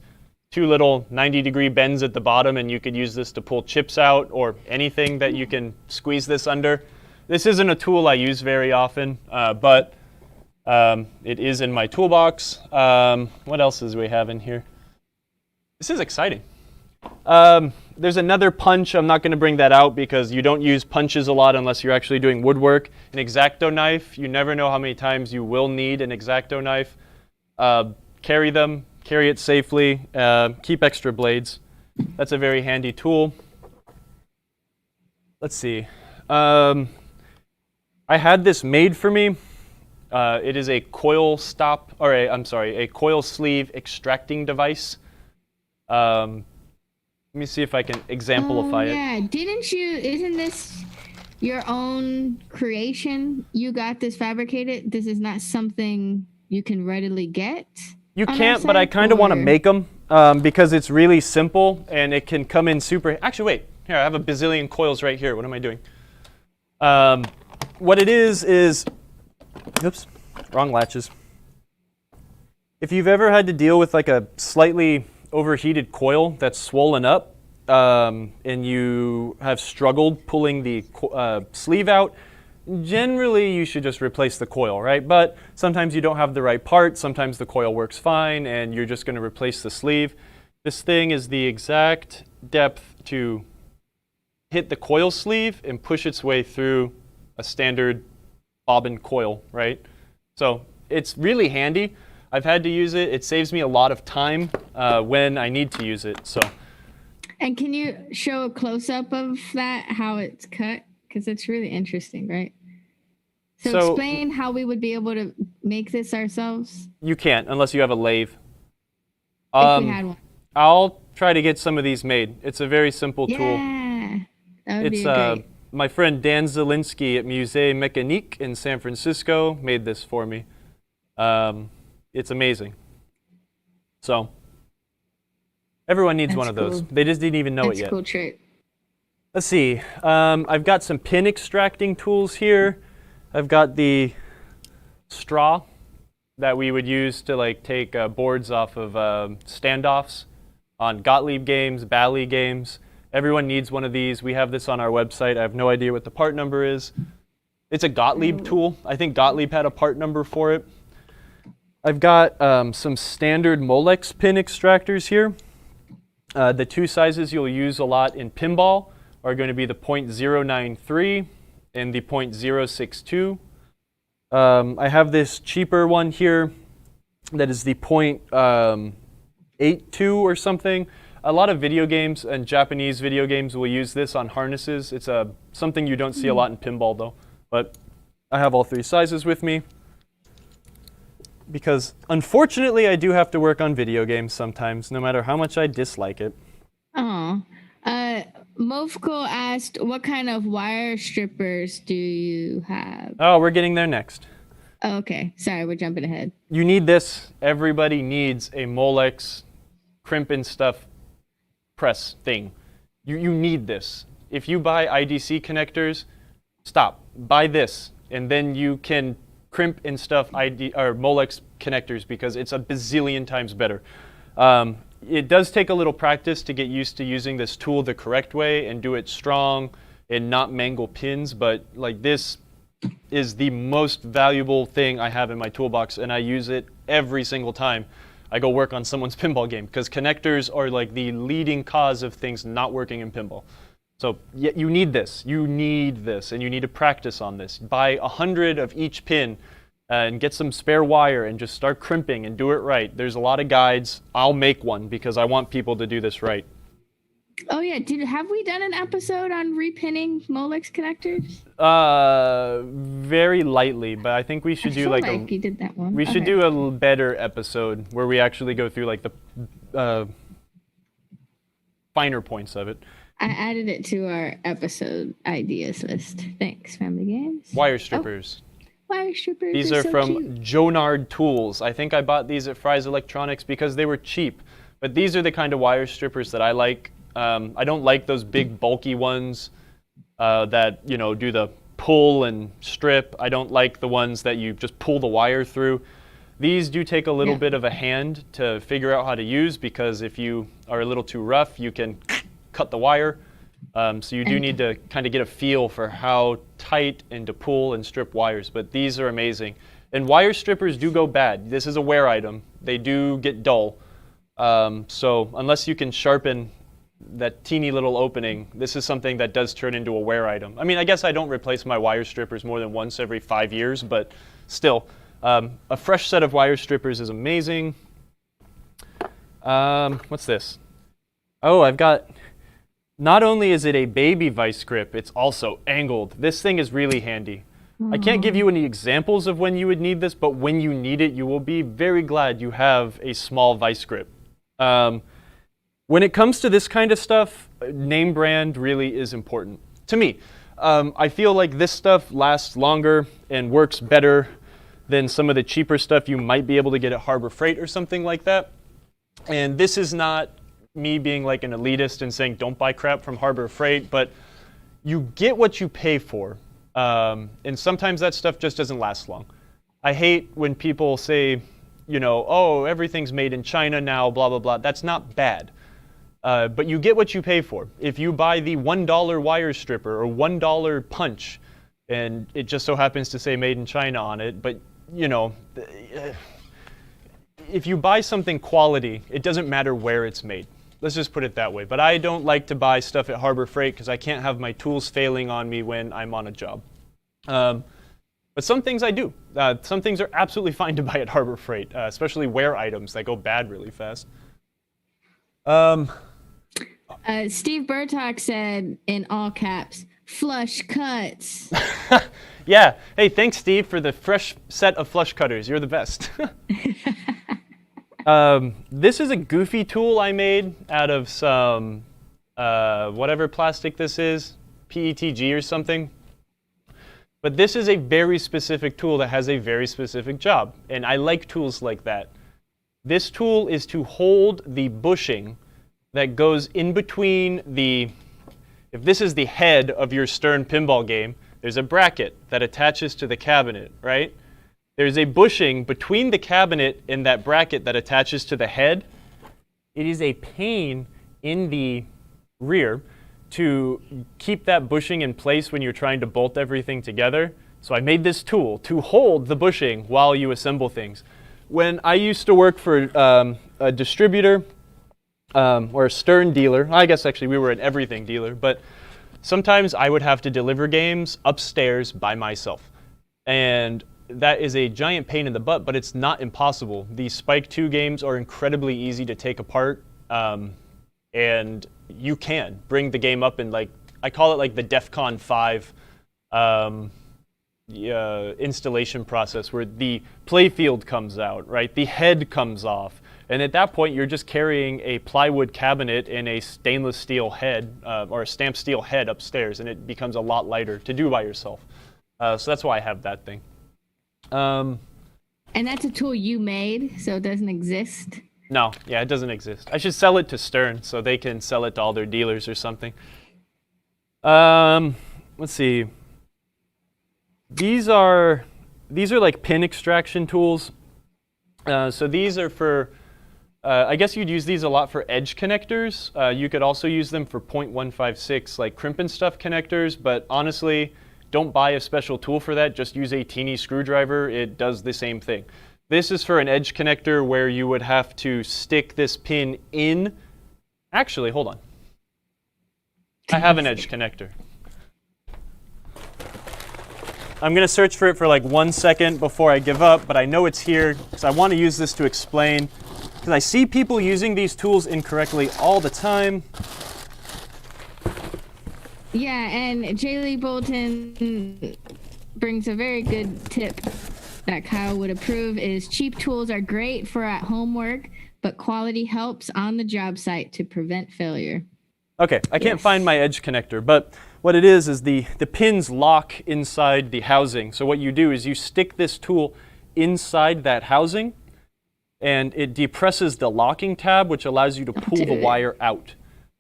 2 little 90-degree bends at the bottom, and you could use this to pull chips out or anything that you can squeeze this under. This isn't a tool I use very often, but it is in my toolbox. What else do we have in here? This is exciting. There's another punch. I'm not going to bring that out because you don't use punches a lot unless you're actually doing woodwork. An X-Acto knife. You never know how many times you will need an X-Acto knife. Carry them. Carry it safely. Keep extra blades. That's a very handy tool. Let's see. I had this made for me. It is a coil stop, or a coil sleeve extracting device. Let me see if I can exemplify it. Yeah, isn't this your own creation? You got this fabricated? This is not something you can readily get? You can't, but I kind of want to make them because it's really simple and it can come in super. Actually, wait. Here, I have a bazillion coils right here. What am I doing? What it is, oops, wrong latches. If you've ever had to deal with like a slightly overheated coil that's swollen up and you have struggled pulling the sleeve out, generally you should just replace the coil, right? But sometimes you don't have the right part, sometimes the coil works fine and you're just going to replace the sleeve. This thing is the exact depth to hit the coil sleeve and push its way through a standard bobbin coil, right? So it's really handy. I've had to use it. It saves me a lot of time when I need to use it. So. And can you show a close-up of that, how it's cut? Because it's really interesting, right? So explain how we would be able to make this ourselves. You can't unless you have a lathe. If we had one. I'll try to get some of these made. It's a very simple tool. Yeah, that would be great. My friend Dan Zielinski at Musée Mécanique in San Francisco made this for me. It's amazing. So, Everyone needs That's one of those. cool. They just didn't even know That's it a yet. cool trait. Let's see. I've got some pin extracting tools here. I've got the straw that we would use to like take boards off of standoffs on Gottlieb games, Bally games. Everyone needs one of these. We have this on our website. I have no idea what the part number is. It's a Gottlieb tool. I think Gottlieb had a part number for it. I've got some standard Molex pin extractors here. The two sizes you'll use a lot in pinball are going to be the .093 and the .062. I have this cheaper one here that is the .82 or something. A lot of video games and Japanese video games will use this on harnesses. It's something you don't see a lot in pinball though. But I have all three sizes with me because unfortunately I do have to work on video games sometimes, no matter how much I dislike it. Oh. Mofko asked, what kind of wire strippers do you have? Oh, we're getting there next. Oh, okay. Sorry, we're jumping ahead. You need this. Everybody needs a Molex crimp and stuff press thing. You need this. If you buy IDC connectors, stop. Buy this, and then you can crimp and stuff Molex connectors because it's a bazillion times better. It does take a little practice to get used to using this tool the correct way and do it strong and not mangle pins, but like this is the most valuable thing I have in my toolbox, and I use it every single time I go work on someone's pinball game because connectors are like the leading cause of things not working in pinball. So yeah, you need this, and you need to practice on this. Buy 100 of each pin and get some spare wire and just start crimping and do it right. There's a lot of guides. I'll make one because I want people to do this right. Oh yeah, have we done an episode on repinning Molex connectors? Very lightly, but I think we should do like you did that one. We should do a better episode where we actually go through like the finer points of it. I added it to our episode ideas list. Thanks, Family Games. Wire strippers. Wire strippers. These are so from cute. Jonard Tools. I think I bought these at Fry's Electronics because they were cheap. But these are the kind of wire strippers that I like. I don't like those big bulky ones that do the pull and strip. I don't like the ones that you just pull the wire through. These do take a little bit of a hand to figure out how to use because if you are a little too rough, you can cut the wire. So you do need to kind of get a feel for how tight and to pull and strip wires. But these are amazing. And wire strippers do go bad. This is a wear item. They do get dull. So unless you can sharpen that teeny little opening, this is something that does turn into a wear item. I mean, I guess I don't replace my wire strippers more than once every 5 years, but still, a fresh set of wire strippers is amazing. What's this? Oh, I've got, not only is it a baby vice grip, it's also angled. This thing is really handy. I can't give you any examples of when you would need this, but when you need it, you will be very glad you have a small vice grip. When it comes to this kind of stuff, name brand really is important to me. I feel like this stuff lasts longer and works better than some of the cheaper stuff you might be able to get at Harbor Freight or something like that. And this is not me being like an elitist and saying don't buy crap from Harbor Freight, but you get what you pay for. And sometimes that stuff just doesn't last long. I hate when people say, oh, everything's made in China now, blah, blah, blah. That's not bad. But you get what you pay for. If you buy the $1 wire stripper or $1 punch, and it just so happens to say made in China on it, but if you buy something quality, it doesn't matter where it's made. Let's just put it that way. But I don't like to buy stuff at Harbor Freight because I can't have my tools failing on me when I'm on a job. But some things I do. Some things are absolutely fine to buy at Harbor Freight, especially wear items that go bad really fast. Steve Burtock said in all caps, flush cuts. Yeah. Hey, thanks, Steve, for the fresh set of flush cutters. You're the best. This is a goofy tool I made out of some whatever plastic this is, PETG or something. But this is a very specific tool that has a very specific job, and I like tools like that. This tool is to hold the bushing that goes in between if this is the head of your Stern pinball game, there's a bracket that attaches to the cabinet, right? There's a bushing between the cabinet and that bracket that attaches to the head. It is a pain in the rear to keep that bushing in place when you're trying to bolt everything together. So I made this tool to hold the bushing while you assemble things. When I used to work for a distributor or a Stern dealer, I guess actually we were an Everything dealer, but sometimes I would have to deliver games upstairs by myself. And that is a giant pain in the butt, but it's not impossible. These Spike 2 games are incredibly easy to take apart, and you can bring the game up in, like, I call it like the DEFCON 5 installation process, where the playfield comes out, right? The head comes off. And at that point, you're just carrying a plywood cabinet and a stainless steel head, or a stamped steel head upstairs, and it becomes a lot lighter to do by yourself. So that's why I have that thing. And that's a tool you made, so it doesn't exist? No, yeah, it doesn't exist. I should sell it to Stern so they can sell it to all their dealers or something. Let's see. These are like pin extraction tools. So these are for, I guess you'd use these a lot for edge connectors. You could also use them for .156, like crimp and stuff connectors, but honestly, don't buy a special tool for that. Just use a teeny screwdriver. It does the same thing. This is for an edge connector where you would have to stick this pin in. Actually, hold on. I have an edge connector. I'm going to search for it for like 1 second before I give up, but I know it's here because I want to use this to explain. Because I see people using these tools incorrectly all the time. Yeah, and J. Lee Bolton brings a very good tip that Kyle would approve is cheap tools are great for at-home work, but quality helps on the job site to prevent failure. Okay, I can't find my edge connector, but what it is the pins lock inside the housing. So what you do is you stick this tool inside that housing, and it depresses the locking tab, which allows you to pull the wire out.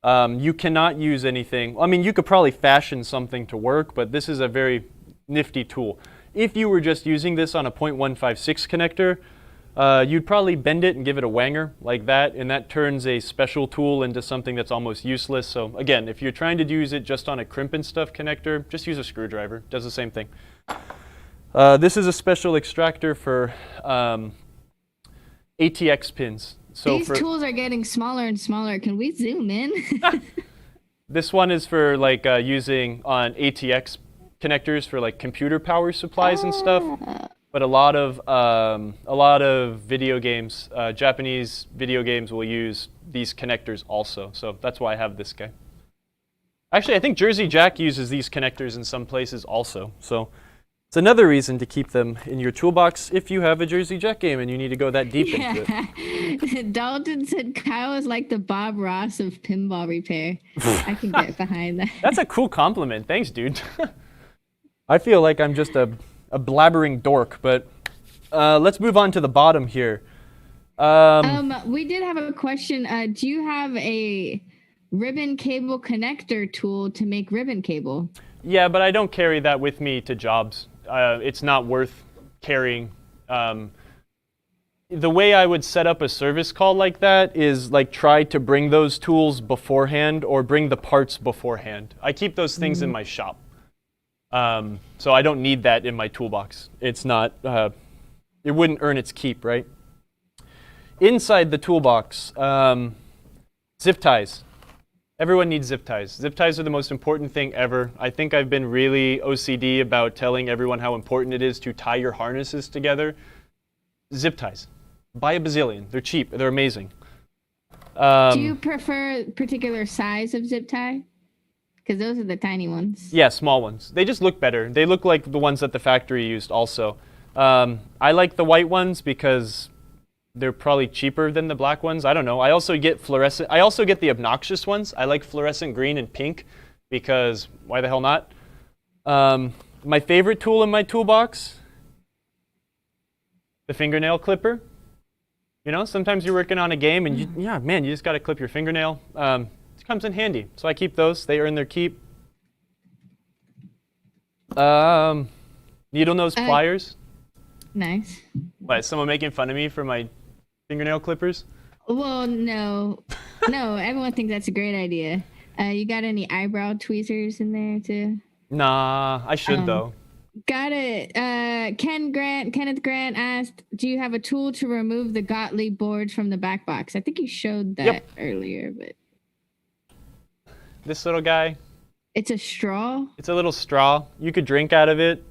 You cannot use anything. I mean, you could probably fashion something to work, but this is a very nifty tool. If you were just using this on a .156 connector, you'd probably bend it and give it a wanger like that, and that turns a special tool into something that's almost useless. So again, if you're trying to use it just on a crimp and stuff connector, just use a screwdriver. Does the same thing. This is a special extractor for ATX pins. So these tools are getting smaller and smaller. Can we zoom in? This one is for like using on ATX connectors for like computer power supplies and stuff. But a lot of video games, Japanese video games, will use these connectors also. So that's why I have this guy. Actually, I think Jersey Jack uses these connectors in some places also. So it's another reason to keep them in your toolbox if you have a Jersey Jack game and you need to go that deep into it. Dalton said Kyle is like the Bob Ross of pinball repair. I can get behind that. That's a cool compliment. Thanks, dude. I feel like I'm just a blabbering dork, but let's move on to the bottom here. We did have a question. Do you have a ribbon cable connector tool to make ribbon cable? Yeah, but I don't carry that with me to jobs. It's not worth carrying. The way I would set up a service call like that is like try to bring those tools beforehand or bring the parts beforehand. I keep those things in my shop. So I don't need that in my toolbox. It's not, it wouldn't earn its keep, right? Inside the toolbox, zip ties. Everyone needs zip ties. Zip ties are the most important thing ever. I think I've been really OCD about telling everyone how important it is to tie your harnesses together. Zip ties. Buy a bazillion. They're cheap. They're amazing. Do you prefer a particular size of zip tie? Because those are the tiny ones. Yeah, small ones. They just look better. They look like the ones that the factory used also. I like the white ones because they're probably cheaper than the black ones. I don't know. I also get fluorescent. I also get the obnoxious ones. I like fluorescent green and pink because why the hell not? My favorite tool in my toolbox, the fingernail clipper. You know, sometimes you're working on a game and you just got to clip your fingernail. It comes in handy. So I keep those. They earn their keep. Needle nose pliers. Nice. What, is someone making fun of me for my fingernail clippers? Well, no. No, everyone thinks that's a great idea. You got any eyebrow tweezers in there too? Nah, I should though. Got it. Kenneth Grant asked, do you have a tool to remove the Gottlieb boards from the back box? I think you showed that earlier, but. This little guy. It's a straw? It's a little straw. You could drink out of it.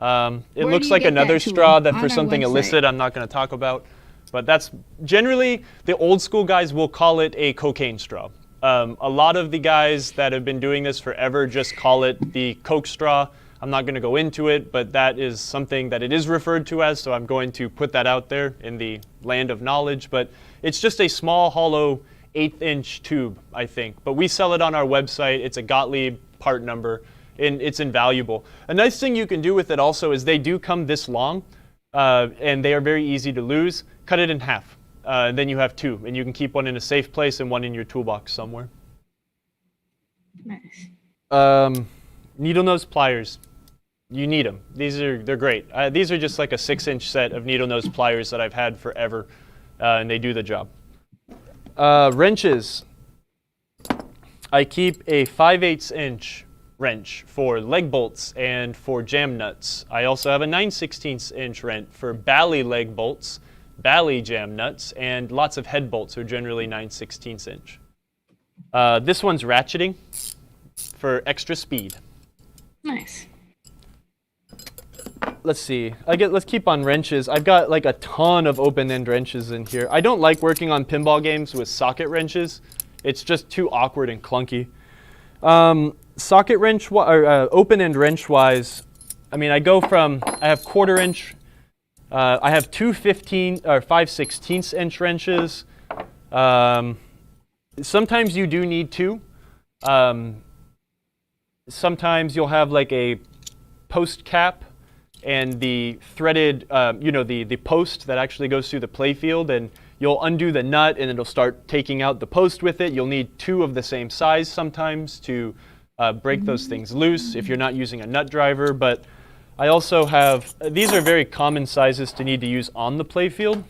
It looks like another straw that for something illicit I'm not going to talk about. But that's generally, the old school guys will call it a cocaine straw. A lot of the guys that have been doing this forever just call it the Coke straw. I'm not going to go into it, but that is something that it is referred to as, so I'm going to put that out there in the land of knowledge. But it's just a small, hollow, 1/8" tube, I think. But we sell it on our website. It's a Gottlieb part number, and it's invaluable. A nice thing you can do with it also is they do come this long, and they are very easy to lose. Cut it in half. Then you have two, and you can keep one in a safe place and one in your toolbox somewhere. Nice. Needle nose pliers. You need them. They're great. These are just like a 6-inch set of needle nose pliers that I've had forever, and they do the job. Wrenches. I keep a 5/8" wrench for leg bolts and for jam nuts. I also have a 9/16" wrench for bally leg bolts, bally jam nuts, and lots of head bolts are generally 9/16". This one's ratcheting for extra speed. Nice. Let's see. Let's keep on wrenches. I've got like a ton of open-end wrenches in here. I don't like working on pinball games with socket wrenches. It's just too awkward and clunky. Socket wrench or open-end wrench-wise, I mean, I have 1/4 inch. I have two 5/16" wrenches. Sometimes you do need two. Sometimes you'll have like a post cap and the threaded, the post that actually goes through the playfield, and you'll undo the nut and it'll start taking out the post with it. You'll need two of the same size sometimes to break those things loose if you're not using a nut driver. But I also have, these are very common sizes to need to use on the playfield.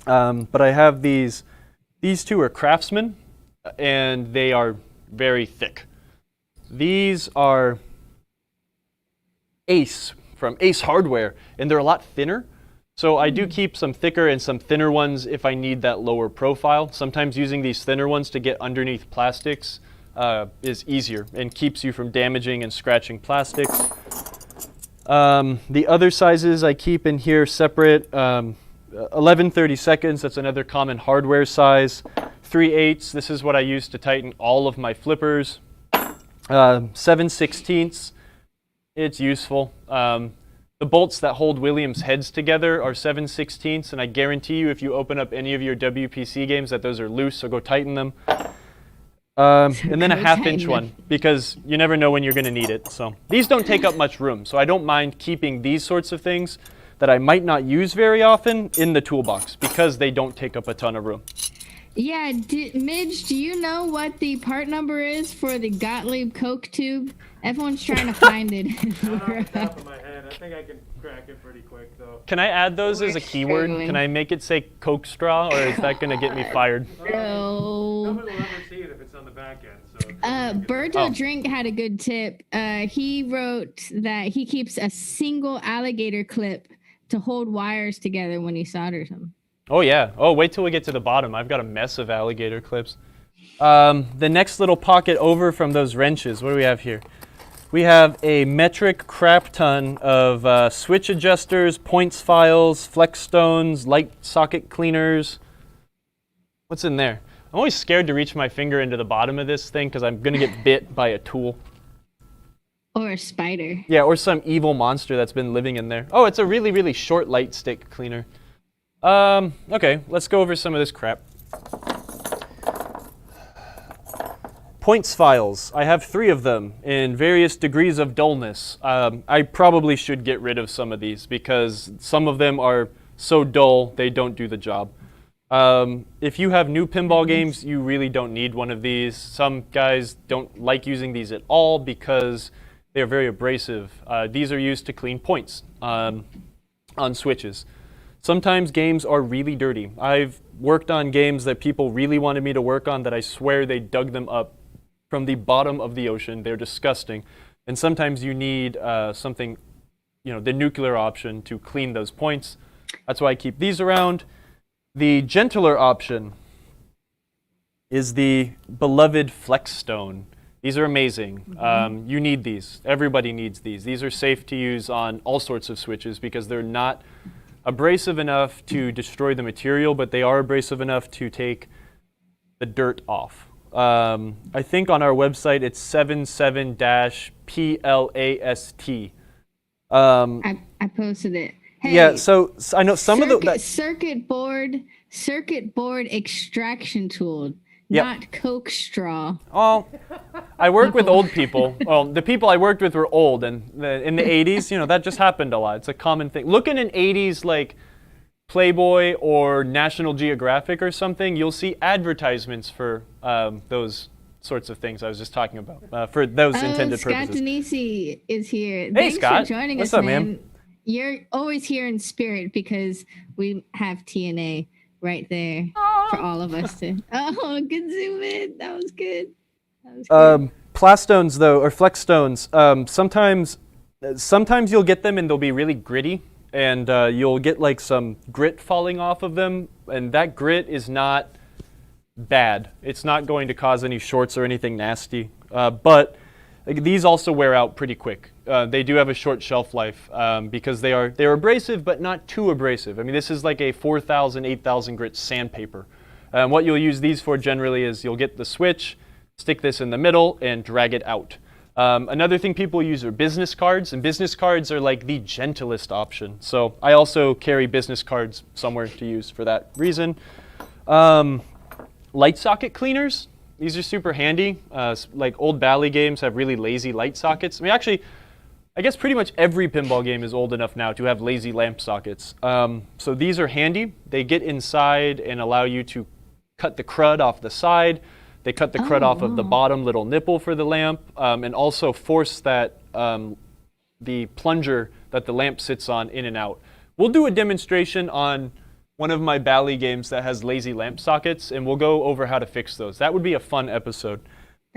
But I have these two are Craftsman, and they are very thick. These are Ace from Ace Hardware, and they're a lot thinner. So I do keep some thicker and some thinner ones if I need that lower profile. Sometimes using these thinner ones to get underneath plastics is easier and keeps you from damaging and scratching plastics. The other sizes I keep in here separate. 11/32, that's another common hardware size. 3/8, this is what I use to tighten all of my flippers. 7/16, it's useful. The bolts that hold Williams heads together are 7/16, and I guarantee you if you open up any of your WPC games that those are loose, so go tighten them. And then a 1/2" one, because you never know when you're going to need it. So these don't take up much room, so I don't mind keeping these sorts of things that I might not use very often in the toolbox because they don't take up a ton of room. Yeah, Midge, do you know what the part number is for the Gottlieb Coke tube? Everyone's trying to find it. Not off the top of my head. I think I can crack it pretty quick, though. Can I add those as a keyword? Can I make it say Coke straw, or is that going to get me fired? No. Nobody will ever see it if it's on the back end. So Berto Drink had a good tip. He wrote that he keeps a single alligator clip to hold wires together when he solders them. Oh, yeah. Oh, wait till we get to the bottom. I've got a mess of alligator clips. The next little pocket over from those wrenches, what do we have here? We have a metric crap ton of switch adjusters, points files, flex stones, light socket cleaners. What's in there? I'm always scared to reach my finger into the bottom of this thing because I'm going to get bit by a tool. Or a spider. Yeah, or some evil monster that's been living in there. Oh, it's a really, really short light stick cleaner. Okay, let's go over some of this crap. Points files. I have 3 of them in various degrees of dullness. I probably should get rid of some of these because some of them are so dull, they don't do the job. If you have new pinball games, you really don't need one of these. Some guys don't like using these at all because they're very abrasive. These are used to clean points on switches. Sometimes games are really dirty. I've worked on games that people really wanted me to work on that I swear they dug them up from the bottom of the ocean. They're disgusting. And sometimes you need something, the nuclear option to clean those points. That's why I keep these around. The gentler option is the beloved Flexstone. These are amazing. You need these. Everybody needs these. These are safe to use on all sorts of switches because they're not abrasive enough to destroy the material, but they are abrasive enough to take the dirt off. I think on our website it's 77-PLAST. I posted it. Hey, yeah, so I know some of the circuit board extraction tool, Yep. not Coke straw. Oh, I work with old people. Well, the people I worked with were old, and in the 80s, that just happened a lot. It's a common thing. Look in an 80s like Playboy or National Geographic or something, you'll see advertisements for those sorts of things I was just talking about, for those intended Scott purposes. Denisi is here. Hey, Thanks Scott. for joining What's us, up, man? You're always here in spirit because we have TNA right there for all of us to. Oh, good zoom in. That was good. Plastones, though, or Flexstones, sometimes you'll get them and they'll be really gritty, and you'll get like some grit falling off of them, and that grit is not bad. It's not going to cause any shorts or anything nasty, but these also wear out pretty quick. They do have a short shelf life because they're abrasive, but not too abrasive. I mean, this is like a 4,000, 8,000 grit sandpaper. What you'll use these for generally is you'll get the switch, stick this in the middle, and drag it out. Another thing people use are business cards, and business cards are like the gentlest option. So I also carry business cards somewhere to use for that reason. Light socket cleaners. These are super handy. Like old Bally games have really lazy light sockets. I mean, actually, I guess pretty much every pinball game is old enough now to have lazy lamp sockets. So these are handy. They get inside and allow you to cut the crud off the side. They cut the crud off of the bottom little nipple for the lamp, and also force that the plunger that the lamp sits on in and out. We'll do a demonstration on one of my Bally games that has lazy lamp sockets, and we'll go over how to fix those. That would be a fun episode.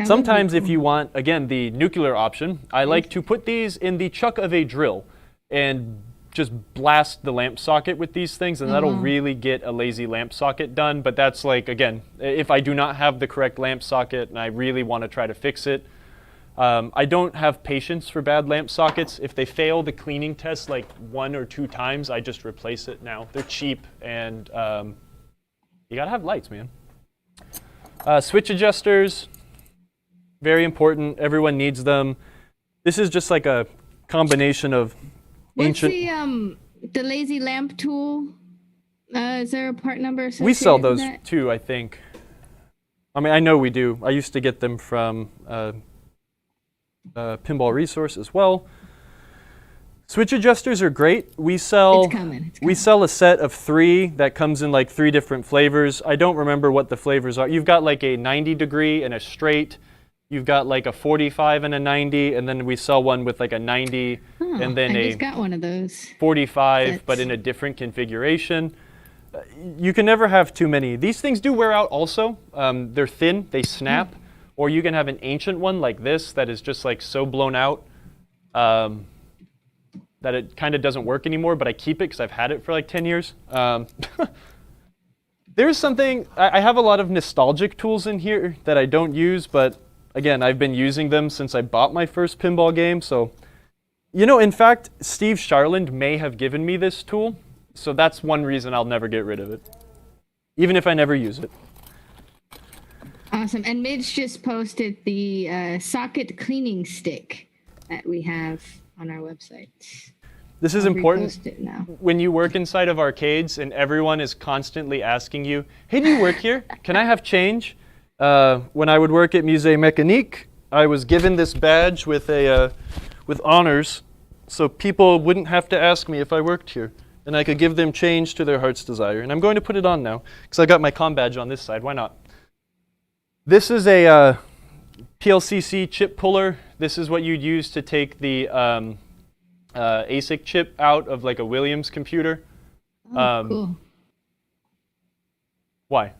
Sometimes if you want, again, the nuclear option, I like to put these in the chuck of a drill and just blast the lamp socket with these things, and that'll really get a lazy lamp socket done. But that's like, again, if I do not have the correct lamp socket and I really want to try to fix it. I don't have patience for bad lamp sockets. If they fail the cleaning test like 1 or 2 times, I just replace it now. They're cheap, and you gotta have lights, man. Switch adjusters, very important. Everyone needs them. This is just like a combination of ancient. What's the lazy lamp tool? Is there a part number? We sell those that? too, I think. I mean, I know we do. I used to get them from Pinball Resource as well. Switch adjusters are great. We sell It's coming. we sell a set of 3 that comes in like 3 different flavors. I don't remember what the flavors are. You've got like a 90 degree and a straight. You've got like a 45 and a 90, and then we sell one with like a 90 and then I just got one of those. 45, but in a different configuration. You can never have too many. These things do wear out also. They're thin, they snap, or you can have an ancient one like this that is just like so blown out that it kind of doesn't work anymore, but I keep it because I've had it for like 10 years. There's something, I have a lot of nostalgic tools in here that I don't use, but again, I've been using them since I bought my first pinball game. So, in fact, Steve Sharland may have given me this tool. So that's one reason I'll never get rid of it, even if I never use it. Awesome. And Midge just posted the socket cleaning stick that we have on our website. This is important. Repost it now. When you work inside of arcades and everyone is constantly asking you, hey, do you work here? Can I have change? When I would work at Musée Mécanique, I was given this badge with honors, so people wouldn't have to ask me if I worked here. and I could give them change to their heart's desire. And I'm going to put it on now, because I got my comm badge on this side. Why not? This is a PLCC chip puller. This is what you'd use to take the ASIC chip out of like a Williams computer. Cool. Why?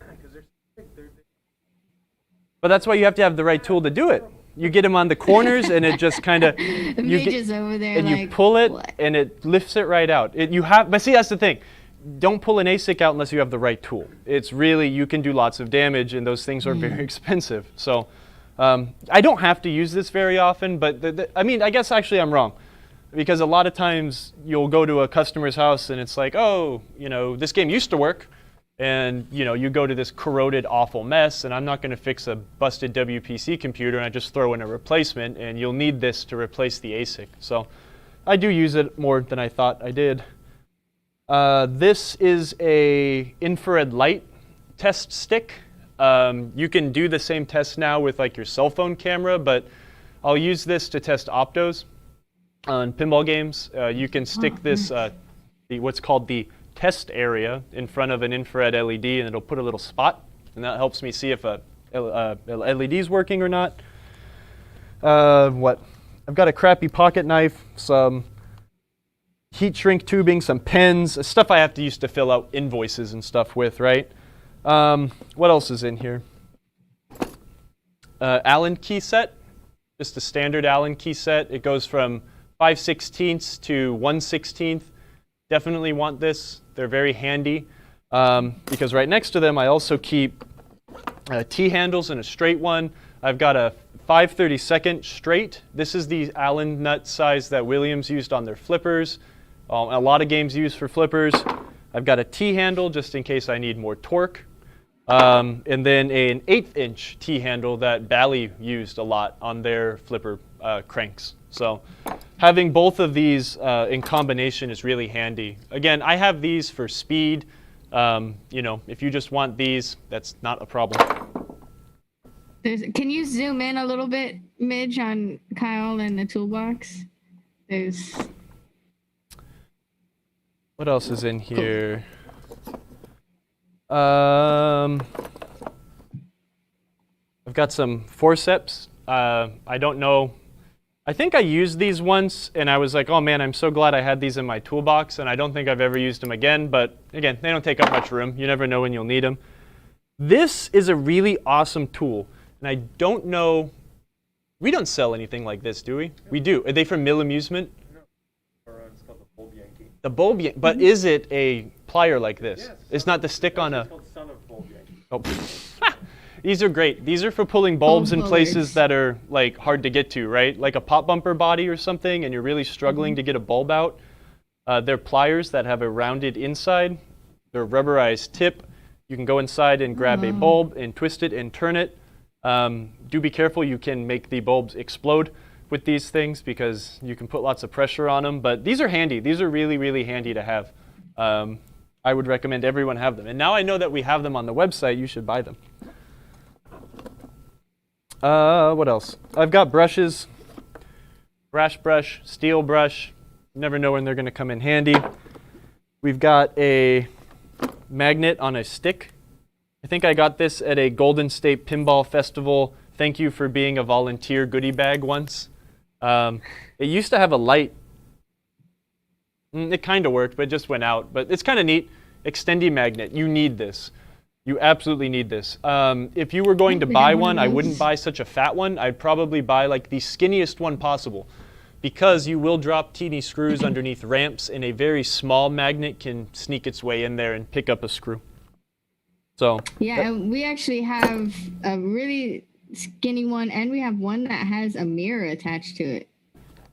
But that's why you have to have the right tool to do it. You get them on the corners, and it just kind of Midge over there, and like, you pull it, what? and it lifts it right out. But see, that's the thing. Don't pull an ASIC out unless you have the right tool. It's really, you can do lots of damage, and those things are very expensive. So I don't have to use this very often, but I mean, I guess actually I'm wrong, because a lot of times you'll go to a customer's house, and it's like, oh, you know, this game used to work. And you go to this corroded, awful mess, and I'm not going to fix a busted WPC computer and I just throw in a replacement, and you'll need this to replace the ASIC. So I do use it more than I thought I did. This is a infrared light test stick. You can do the same test now with like your cell phone camera, but I'll use this to test optos on pinball games. You can stick this, what's called the test area, in front of an infrared LED, and it'll put a little spot, and that helps me see if a LED is working or not. I've got a crappy pocket knife, some heat shrink tubing, some pens, stuff I have to use to fill out invoices and stuff with, right? What else is in here? Allen key set, just a standard Allen key set. It goes from 5/16 to 1/16. Definitely want this. They're very handy because right next to them I also keep T-handles and a straight one. I've got a 5/32 straight. This is the Allen nut size that Williams used on their flippers. A lot of games use for flippers. I've got a T-handle just in case I need more torque. And then an 1/8" T-handle that Bally used a lot on their flipper cranks. So having both of these in combination is really handy. Again, I have these for speed. If you just want these, that's not a problem. Can you zoom in a little bit, Midge, on Kyle and the toolbox? What else is in here? I've got some forceps. I don't know. I think I used these once, and I was like, oh man, I'm so glad I had these in my toolbox, and I don't think I've ever used them again. But again, they don't take up much room. You never know when you'll need them. This is a really awesome tool, and I don't know. We don't sell anything like this, do we? We do. Are they from Mill Amusement? No. It's called the Bulb Yankee. The Bulb Yankee. But is it a plier like this? Yes. It's not the stick on a... It's called Son of Bulb Yankee. Oh. These are great. These are for pulling bulbs in places that are like hard to get to, right? Like a pop bumper body or something, and you're really struggling to get a bulb out. They're pliers that have a rounded inside. They're a rubberized tip. You can go inside and grab a bulb and twist it and turn it. Do be careful. You can make the bulbs explode with these things because you can put lots of pressure on them. But these are handy. These are really, really handy to have. I would recommend everyone have them. And now I know that we have them on the website. You should buy them. What else? I've got brushes, brash brush, steel brush. You never know when they're going to come in handy. We've got a magnet on a stick. I think I got this at a Golden State Pinball Festival. Thank you for being a volunteer goodie bag once. It used to have a light. It kind of worked, but it just went out. But it's kind of neat. Extendy magnet. You need this. You absolutely need this. If you were going to buy one, I wouldn't buy such a fat one. I'd probably buy like the skinniest one possible because you will drop teeny screws underneath ramps, and a very small magnet can sneak its way in there and pick up a screw. So yeah, we actually have a really skinny one, and we have one that has a mirror attached to it.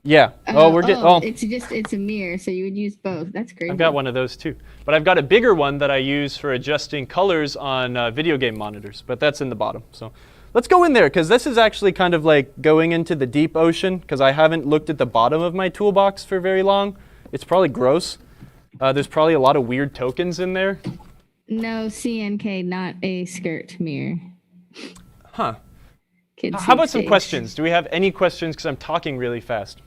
Yeah. It's a mirror, so you would use both. That's great. I've got one of those too. But I've got a bigger one that I use for adjusting colors on video game monitors, but that's in the bottom. So let's go in there, because this is actually kind of like going into the deep ocean, because I haven't looked at the bottom of my toolbox for very long. It's probably gross. There's probably a lot of weird tokens in there. No, CNK, not a skirt mirror. Huh. Kids How about some stage. questions? Do we have any questions? Because I'm talking really fast.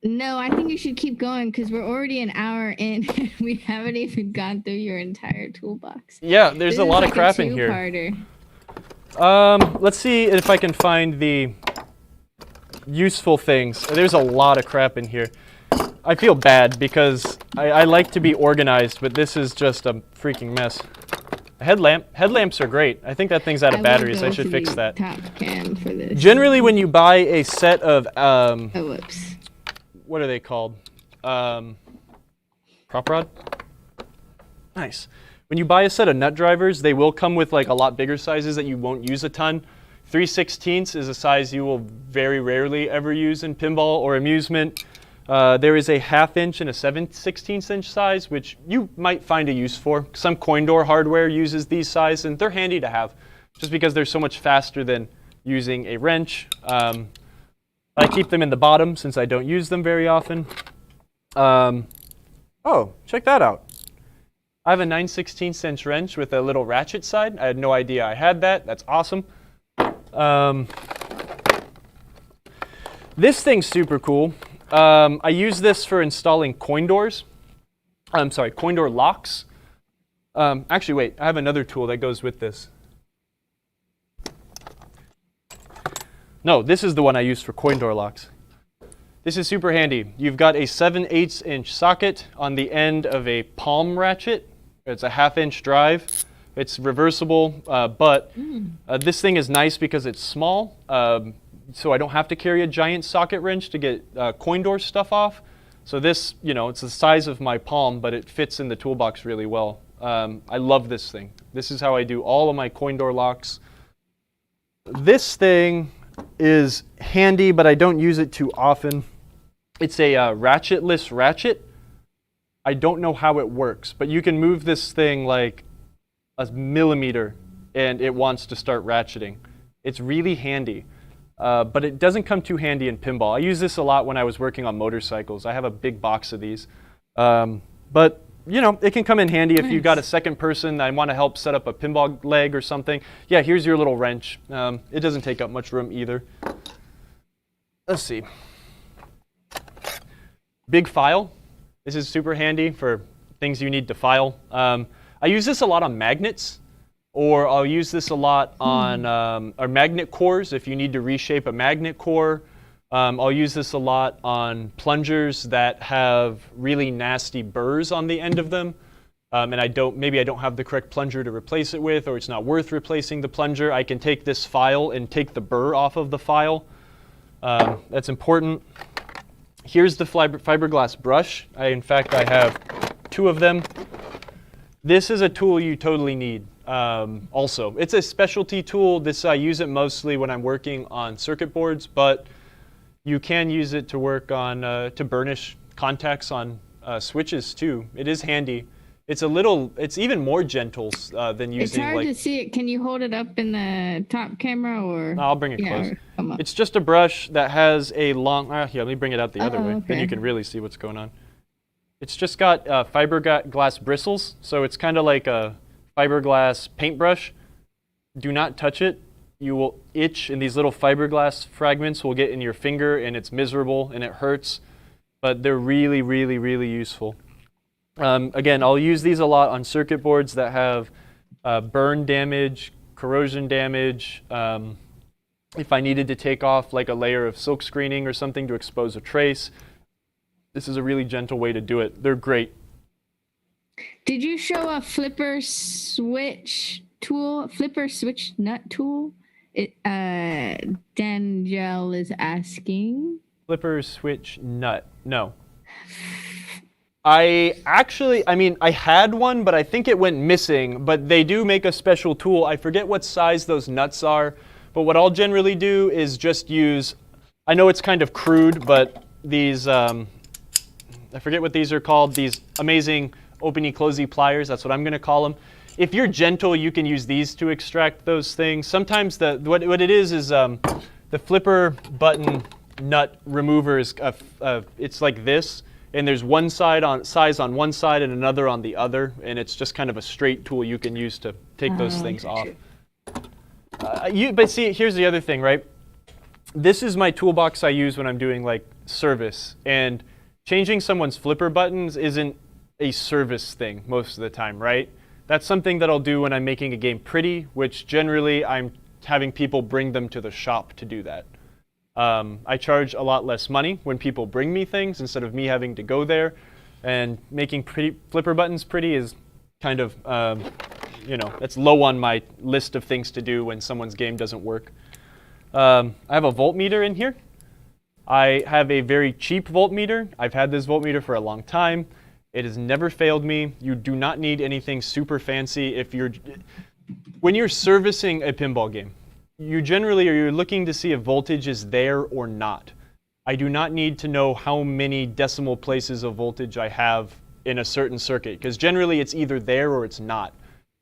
No, I think you should keep going because we're already an hour in and we haven't even gone through your entire toolbox. Yeah, there's a lot of crap in here. Let's see if I can find the useful things. There's a lot of crap in here. I feel bad because I like to be organized, but this is just a freaking mess. A headlamp. Headlamps are great. I think that thing's out of batteries. I should fix that. Top cam for this. Generally, when you buy a set of oh, whoops. What are they called? Prop rod? Nice. When you buy a set of nut drivers, they will come with like a lot bigger sizes that you won't use a ton. 3/16 is a size you will very rarely ever use in pinball or amusement. There is a 1/2 inch and a 7/16 inch size, which you might find a use for. Some coin door hardware uses these sizes, and they're handy to have, just because they're so much faster than using a wrench. I keep them in the bottom since I don't use them very often. Oh, check that out. I have a 9/16 inch wrench with a little ratchet side. I had no idea I had that. That's awesome. This thing's super cool. I use this for installing coin doors. I'm sorry, coin door locks. Actually, wait, I have another tool that goes with this. No, this is the one I use for coin door locks. This is super handy. You've got a 7/8 inch socket on the end of a palm ratchet. It's a 1/2 inch drive. It's reversible, but this thing is nice because it's small, so I don't have to carry a giant socket wrench to get coin door stuff off. So this, you know, it's the size of my palm, but it fits in the toolbox really well. I love this thing. This is how I do all of my coin door locks. This thing is handy, but I don't use it too often. It's a ratchetless ratchet. I don't know how it works, but you can move this thing like a millimeter and it wants to start ratcheting. It's really handy, but it doesn't come too handy in pinball. I use this a lot when I was working on motorcycles. I have a big box of these. But you know, it can come in handy if you've got a second person that want to help set up a pinball leg or something. Yeah, here's your little wrench. It doesn't take up much room either. Let's see. Big file. This is super handy for things you need to file. I use this a lot on magnets, or I'll use this a lot on our magnet cores if you need to reshape a magnet core. I'll use this a lot on plungers that have really nasty burrs on the end of them, and maybe I don't have the correct plunger to replace it with, or it's not worth replacing the plunger. I can take this file and take the burr off of the file. That's important. Here's the fiberglass brush. In fact, I have 2 of them. This is a tool you totally need. Also, it's a specialty tool. I use it mostly when I'm working on circuit boards, but you can use it to work on, to burnish contacts on switches too. It is handy. It's even more gentle than using. It's hard to see it. Can you hold it up in the top camera or? No, I'll bring it close. It's just a brush that has a long, here, let me bring it out the other way. Okay. Then you can really see what's going on. It's just got fiberglass bristles, so it's kind of like a fiberglass paintbrush. Do not touch it. You will itch, and these little fiberglass fragments will get in your finger, and it's miserable, and it hurts. But they're really, really, really useful. Again, I'll use these a lot on circuit boards that have burn damage, corrosion damage. If I needed to take off like a layer of silk screening or something to expose a trace, this is a really gentle way to do it. They're great. Did you show a flipper switch tool, flipper switch nut tool? Danielle is asking. Flipper switch nut, no. I had one, but I think it went missing. But they do make a special tool. I forget what size those nuts are, but what I'll generally do is just use, I know it's kind of crude, but these, I forget what these are called, these amazing open-y, closey pliers, that's what I'm gonna call them. If you're gentle, you can use these to extract those things. Sometimes what it is the flipper button nut remover is, it's like this, and there's one size on one side and another on the other, and it's just kind of a straight tool you can use to take those things off. But see, here's the other thing, right? this is my toolbox I use when I'm doing like service, and changing someone's flipper buttons isn't a service thing most of the time, right? That's something that I'll do when I'm making a game pretty, which generally I'm having people bring them to the shop to do that. I charge a lot less money when people bring me things instead of me having to go there, and making flipper buttons pretty is kind of, it's low on my list of things to do when someone's game doesn't work. I have a voltmeter in here. I have a very cheap voltmeter. I've had this voltmeter for a long time. It has never failed me. You do not need anything super fancy when you're servicing a pinball game. You're looking to see if voltage is there or not. I do not need to know how many decimal places of voltage I have in a certain circuit, because generally it's either there or it's not.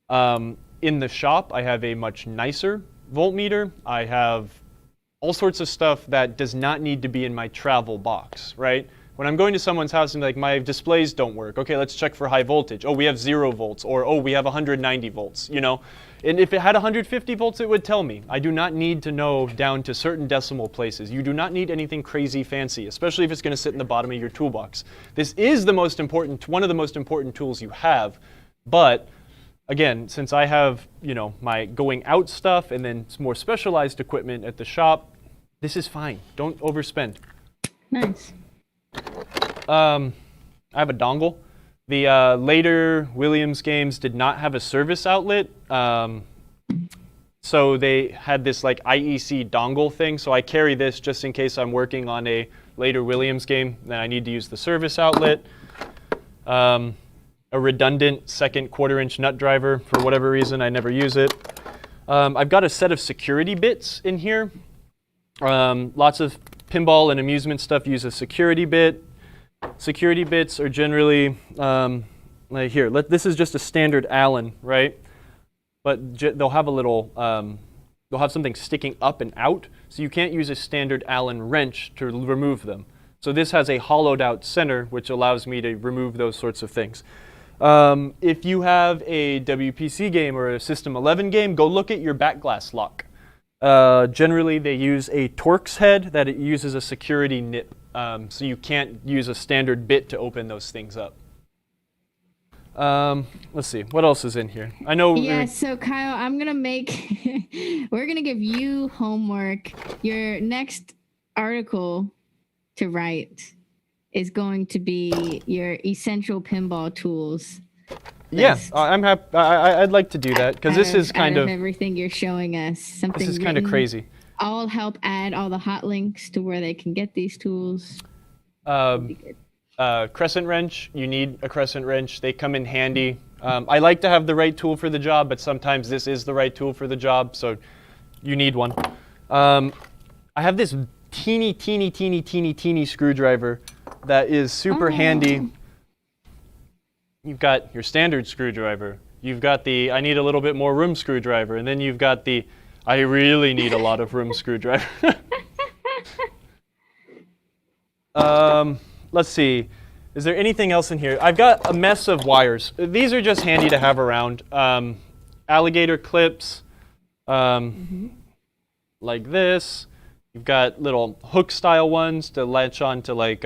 In the shop, I have a much nicer voltmeter. I have all sorts of stuff that does not need to be in my travel box, right? When I'm going to someone's house and like, my displays don't work. Okay, let's check for high voltage. Oh, we have 0 volts, or oh, we have 190 volts, And if it had 150 volts, it would tell me. I do not need to know down to certain decimal places. You do not need anything crazy fancy, especially if it's going to sit in the bottom of your toolbox. This is one of the most important tools you have. But again, since I have, my going out stuff and then more specialized equipment at the shop, this is fine. Don't overspend. Nice. I have a dongle. The later Williams games did not have a service outlet, so they had this like IEC dongle thing. So I carry this just in case I'm working on a later Williams game, then I need to use the service outlet. A redundant second 1/4-inch nut driver. For whatever reason, I never use it. I've got a set of security bits in here. Lots of pinball and amusement stuff use a security bit. Security bits are generally, like here, this is just a standard Allen, right? But they'll have a little, they'll have something sticking up and out, so you can't use a standard Allen wrench to remove them. So this has a hollowed out center, which allows me to remove those sorts of things. If you have a WPC game or a System 11 game, go look at your back glass lock. Generally, they use a Torx head that it uses a security nip. So you can't use a standard bit to open those things up. Let's see, what else is in here? I know. Yeah, so Kyle, we're gonna give you homework. Your next article to write is going to be your essential pinball tools. Yeah, I'm happy. I'd like to do that because this is kind of everything you're showing us. Something this is kind of crazy. I'll help add all the hot links to where they can get these tools. Crescent wrench, you need a crescent wrench. They come in handy. I like to have the right tool for the job, but sometimes this is the right tool for the job, so you need one. I have this teeny screwdriver that is super handy. You've got your standard screwdriver. You've got the I need a little bit more room screwdriver, and then you've got the I really need a lot of room screwdriver. Let's see. Is there anything else in here? I've got a mess of wires. These are just handy to have around. Alligator clips, like this. You've got little hook-style ones to latch on to like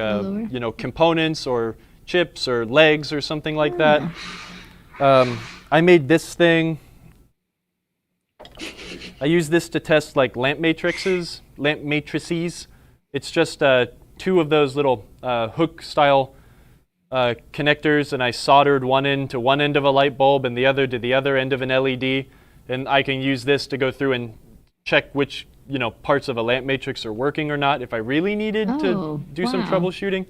components or chips or legs or something like that. I made this thing. I use this to test like lamp matrices. It's just 2 of those little hook-style connectors, and I soldered one end to one end of a light bulb and the other to the other end of an LED. And I can use this to go through and check which parts of a lamp matrix are working or not if I really needed to do some troubleshooting.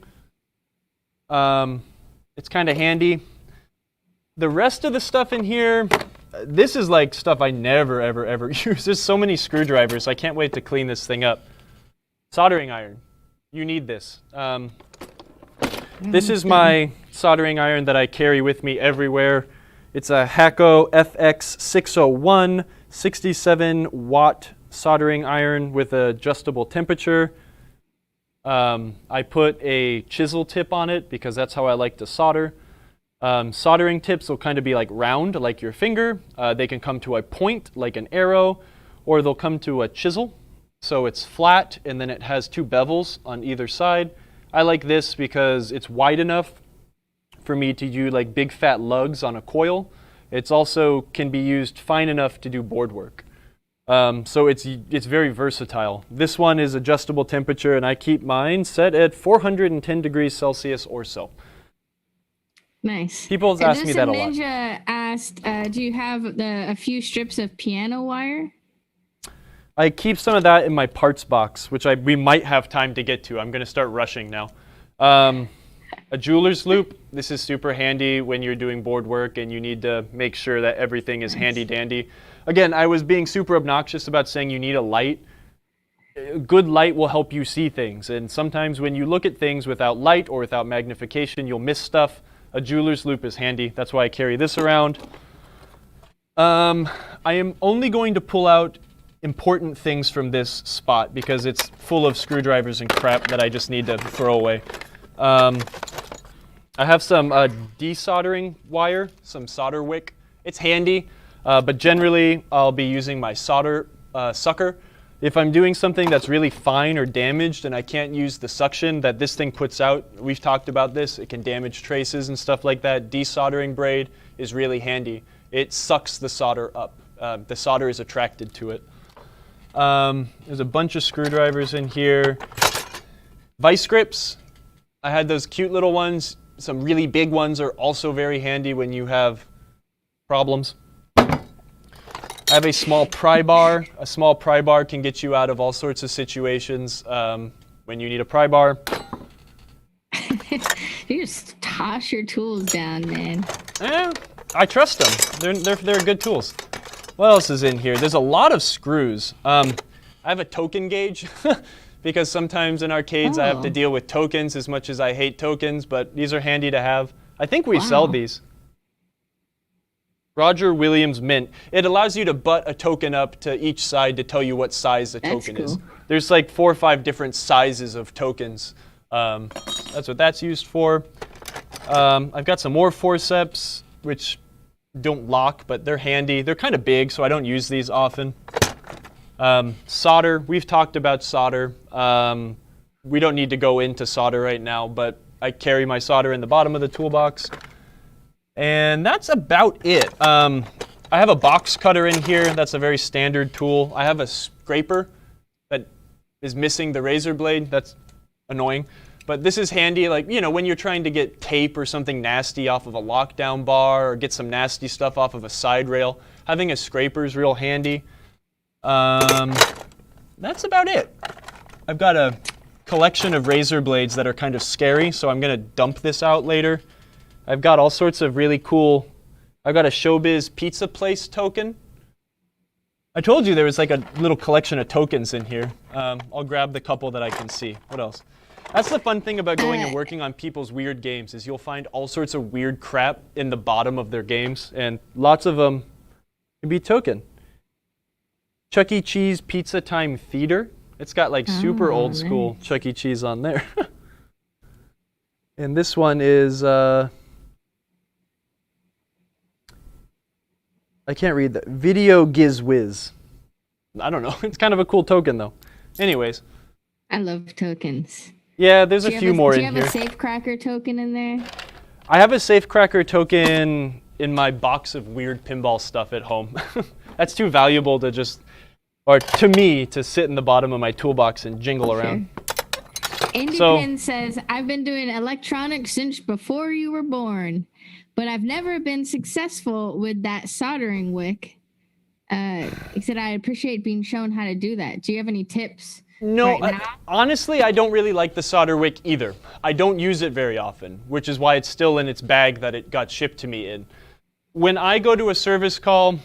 It's kind of handy. The rest of the stuff in here, this is like stuff I never, ever use. There's so many screwdrivers. I can't wait to clean this thing up. Soldering iron. You need this. This is my soldering iron that I carry with me everywhere. It's a Hakko FX601 67-watt soldering iron with adjustable temperature. I put a chisel tip on it because that's how I like to solder. Soldering tips will kind of be like round, like your finger. They can come to a point, like an arrow, or they'll come to a chisel. so it's flat, and then it has 2 bevels on either side. I like this because it's wide enough for me to do like big fat lugs on a coil. It's also can be used fine enough to do board work. So it's very versatile. This one is adjustable temperature, and I keep mine set at 410 degrees Celsius or so. Nice. People ask me that a lot. Ninja asked, do you have a few strips of piano wire? I keep some of that in my parts box, which we might have time to get to. I'm going to start rushing now. A jeweler's loop. This is super handy when you're doing board work and you need to make sure that everything is handy dandy. Again, I was being super obnoxious about saying you need a light. Good light will help you see things, and sometimes when you look at things without light or without magnification, you'll miss stuff. A jeweler's loop is handy. That's why I carry this around. I am only going to pull out important things from this spot because it's full of screwdrivers and crap that I just need to throw away. I have some desoldering wire, some solder wick. It's handy, but generally I'll be using my solder sucker. If I'm doing something that's really fine or damaged and I can't use the suction that this thing puts out, we've talked about this, it can damage traces and stuff like that. Desoldering braid is really handy. It sucks the solder up. The solder is attracted to it. There's a bunch of screwdrivers in here. Vice grips. I had those cute little ones. Some really big ones are also very handy when you have problems. I have a small pry bar. A small pry bar can get you out of all sorts of situations when you need a pry bar. You just toss your tools down, man. I trust them. They're good tools. What else is in here? There's a lot of screws. I have a token gauge because sometimes in arcades I have to deal with tokens as much as I hate tokens, but these are handy to have. I think we sell these. Roger Williams Mint. It allows you to butt a token up to each side to tell you what size the token is. There's like 4 or 5 different sizes of tokens. That's what that's used for. I've got some more forceps, which don't lock, but they're handy. They're kind of big, so I don't use these often. Solder. We've talked about solder. We don't need to go into solder right now, but I carry my solder in the bottom of the toolbox. And that's about it. I have a box cutter in here. That's a very standard tool. I have a scraper that is missing the razor blade. That's annoying. But this is handy, like, you know, when you're trying to get tape or something nasty off of a lockdown bar or get some nasty stuff off of a side rail. Having a scraper is real handy. That's about it. I've got a collection of razor blades that are kind of scary, so I'm going to dump this out later. I've got all sorts of really cool, I've got a Showbiz Pizza Place token. I told you there was like a little collection of tokens in here. I'll grab the couple that I can see. What else? That's the fun thing about going and working on people's weird games is you'll find all sorts of weird crap in the bottom of their games, and lots of them can be token. Chuck E. Cheese Pizza Time Theater. It's got like super old school Chuck E. Cheese on there. And this one is, I can't read that. Video Giz Wiz. I don't know. It's kind of a cool token though. Anyways. I love tokens. Yeah, there's a few more in here. Do you have a Safecracker token in there? I have a Safecracker token in my box of weird pinball stuff at home. That's too valuable to just, or to me, to sit in the bottom of my toolbox and jingle around. Independent says, I've been doing electronics since before you were born, but I've never been successful with that soldering wick. He said, I appreciate being shown how to do that. Do you have any tips? No, honestly, I don't really like the solder wick either. I don't use it very often, which is why it's still in its bag that it got shipped to me in. When I go to a service call,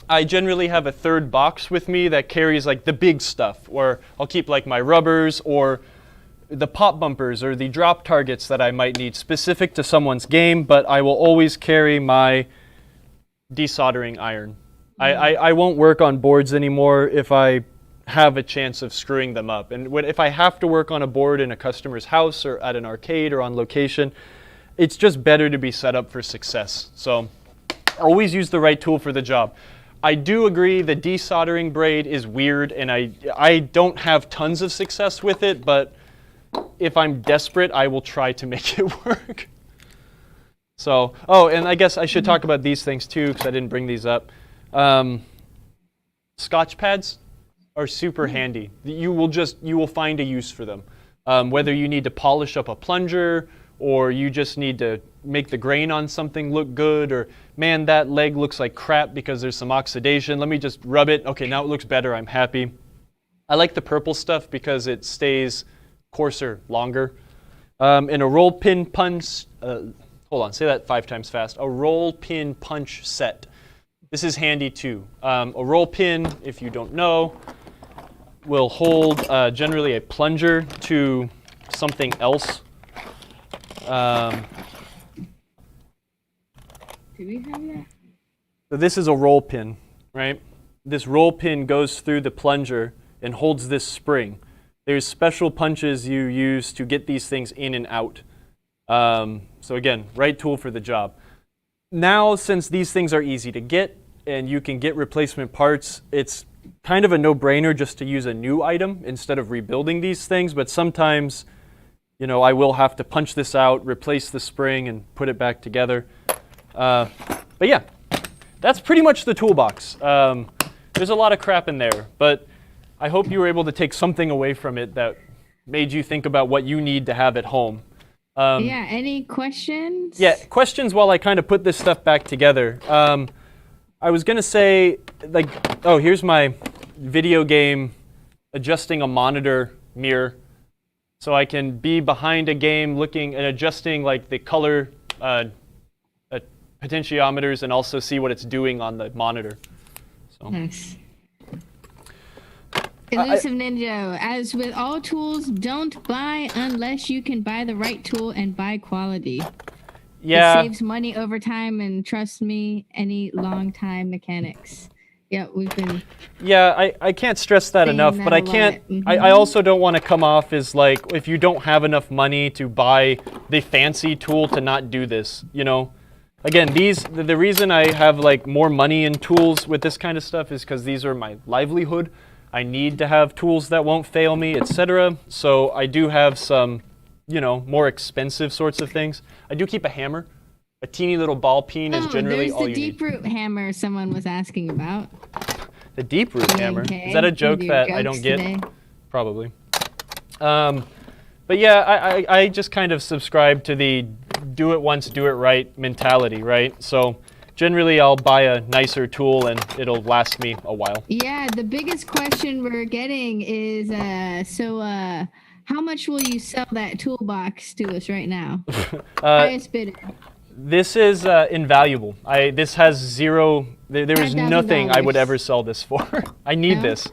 I generally have a third box with me that carries like the big stuff, or I'll keep like my rubbers or the pop bumpers or the drop targets that I might need specific to someone's game, but I will always carry my desoldering iron. I won't work on boards anymore if I have a chance of screwing them up. And if I have to work on a board in a customer's house or at an arcade or on location, it's just better to be set up for success. So always use the right tool for the job. I do agree the desoldering braid is weird, and I don't have tons of success with it, but if I'm desperate, I will try to make it work. So, oh, and I guess I should talk about these things too, because I didn't bring these up. Scotch pads are super handy. You will find a use for them. Whether you need to polish up a plunger, or you just need to make the grain on something look good, or man, that leg looks like crap because there's some oxidation. Let me just rub it. Okay, now it looks better. I'm happy. I like the purple stuff because it stays coarser longer. And a roll pin punch, hold on, say that 5 times fast. A roll pin punch set. This is handy too. A roll pin, if you don't know, will hold generally a plunger to something else. Do we have that? So this is a roll pin, right? This roll pin goes through the plunger and holds this spring. There's special punches you use to get these things in and out. So again, right tool for the job. Now, since these things are easy to get and you can get replacement parts, it's kind of a no-brainer just to use a new item instead of rebuilding these things. But sometimes, you know, I will have to punch this out, replace the spring, and put it back together. But yeah, that's pretty much the toolbox. There's a lot of crap in there, but I hope you were able to take something away from it that made you think about what you need to have at home. Yeah, any questions? Yeah, questions while I kind of put this stuff back together. I was going to say, like, oh, here's my video game adjusting a monitor mirror. So I can be behind a game looking and adjusting like the color potentiometers and also see what it's doing on the monitor. So. Nice. Elusive Ninja, as with all tools, don't buy unless you can buy the right tool and buy quality. Yeah. It saves money over time, and trust me, any long-time mechanics. Yeah, we've been... Yeah, I can't stress that enough, but I can't... I also don't want to come off as like, if you don't have enough money to buy the fancy tool to not do this, you know? Again, the reason I have like more money in tools with this kind of stuff is because these are my livelihood. I need to have tools that won't fail me, etc. So I do have some, you know, more expensive sorts of things. I do keep a hammer. A teeny little ball peen is generally all you need. There's the deep root hammer someone was asking about. The deep root hammer? Is that a joke that I don't get? Today. Probably. But yeah, I just kind of subscribe to the do it once, do it right mentality, right? So generally I'll buy a nicer tool and it'll last me a while. Yeah, the biggest question we're getting is, how much will you sell that toolbox to us right now? Highest bidder. This is invaluable. This has zero, there is nothing I would ever sell this for. I need this.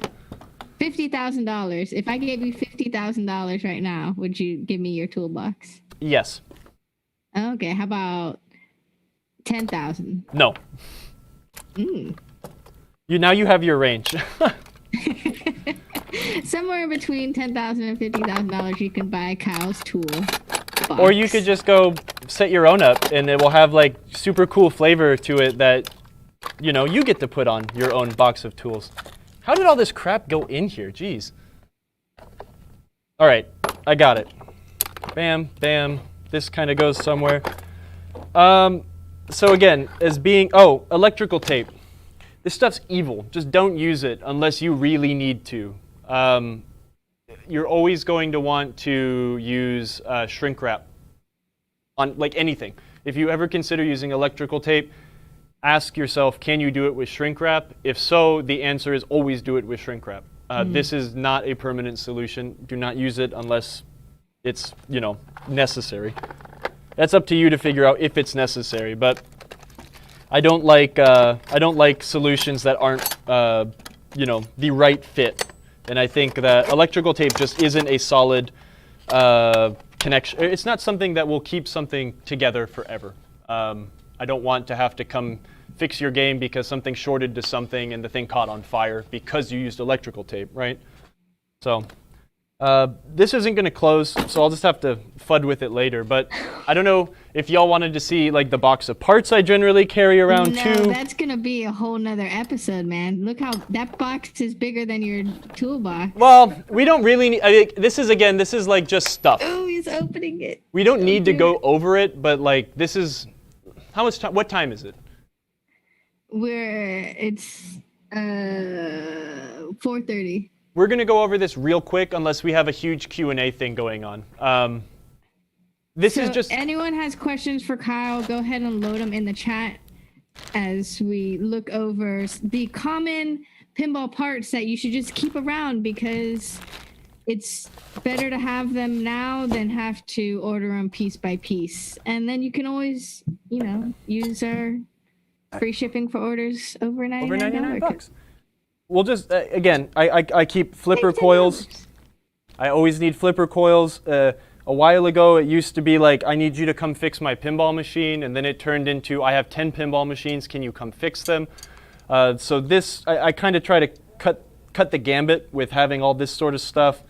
$50,000. If I gave you $50,000 right now, would you give me your toolbox? Yes. Okay, how about 10,000? No. Now you have your range. Somewhere between $10,000 and $50,000 you can buy Kyle's tool box. Or you could just go set your own up and it will have like super cool flavor to it that, you know, you get to put on your own box of tools. How did all this crap go in here? Jeez. All right, I got it. Bam, bam. This kind of goes somewhere. So again, as being, electrical tape. This stuff's evil. Just don't use it unless you really need to. You're always going to want to use shrink wrap on like anything. If you ever consider using electrical tape, ask yourself, can you do it with shrink wrap? If so, the answer is always do it with shrink wrap. This is not a permanent solution. Do not use it unless it's, you know, necessary. That's up to you to figure out if it's necessary. But I don't like solutions that aren't, you know, the right fit. And I think that electrical tape just isn't a solid connection. It's not something that will keep something together forever. I don't want to have to come fix your game because something shorted to something and the thing caught on fire because you used electrical tape, right? So This isn't going to close, so I'll just have to fud with it later. But I don't know if y'all wanted to see like the box of parts I generally carry around too. No, that's going to be a whole nother episode, man. Look how that box is bigger than your toolbox. Well, we don't really need, this is like just stuff. Oh, he's opening it. We don't need to go over it, but like this is, how much time, what time is it? It's 4:30. We're going to go over this real quick unless we have a huge Q&A thing going on. This is just... anyone has questions for Kyle, go ahead and load them in the chat as we look over the common pinball parts that you should just keep around, because it's better to have them now than have to order them piece by piece. And then you can always, use our free shipping for orders over $99. Over $99. We'll just, again, I keep flipper coils. I always need flipper coils. A while ago, it used to be like, I need you to come fix my pinball machine. And then it turned into, I have 10 pinball machines. Can you come fix them? So this, I kind of try to cut the gambit with having all this sort of stuff.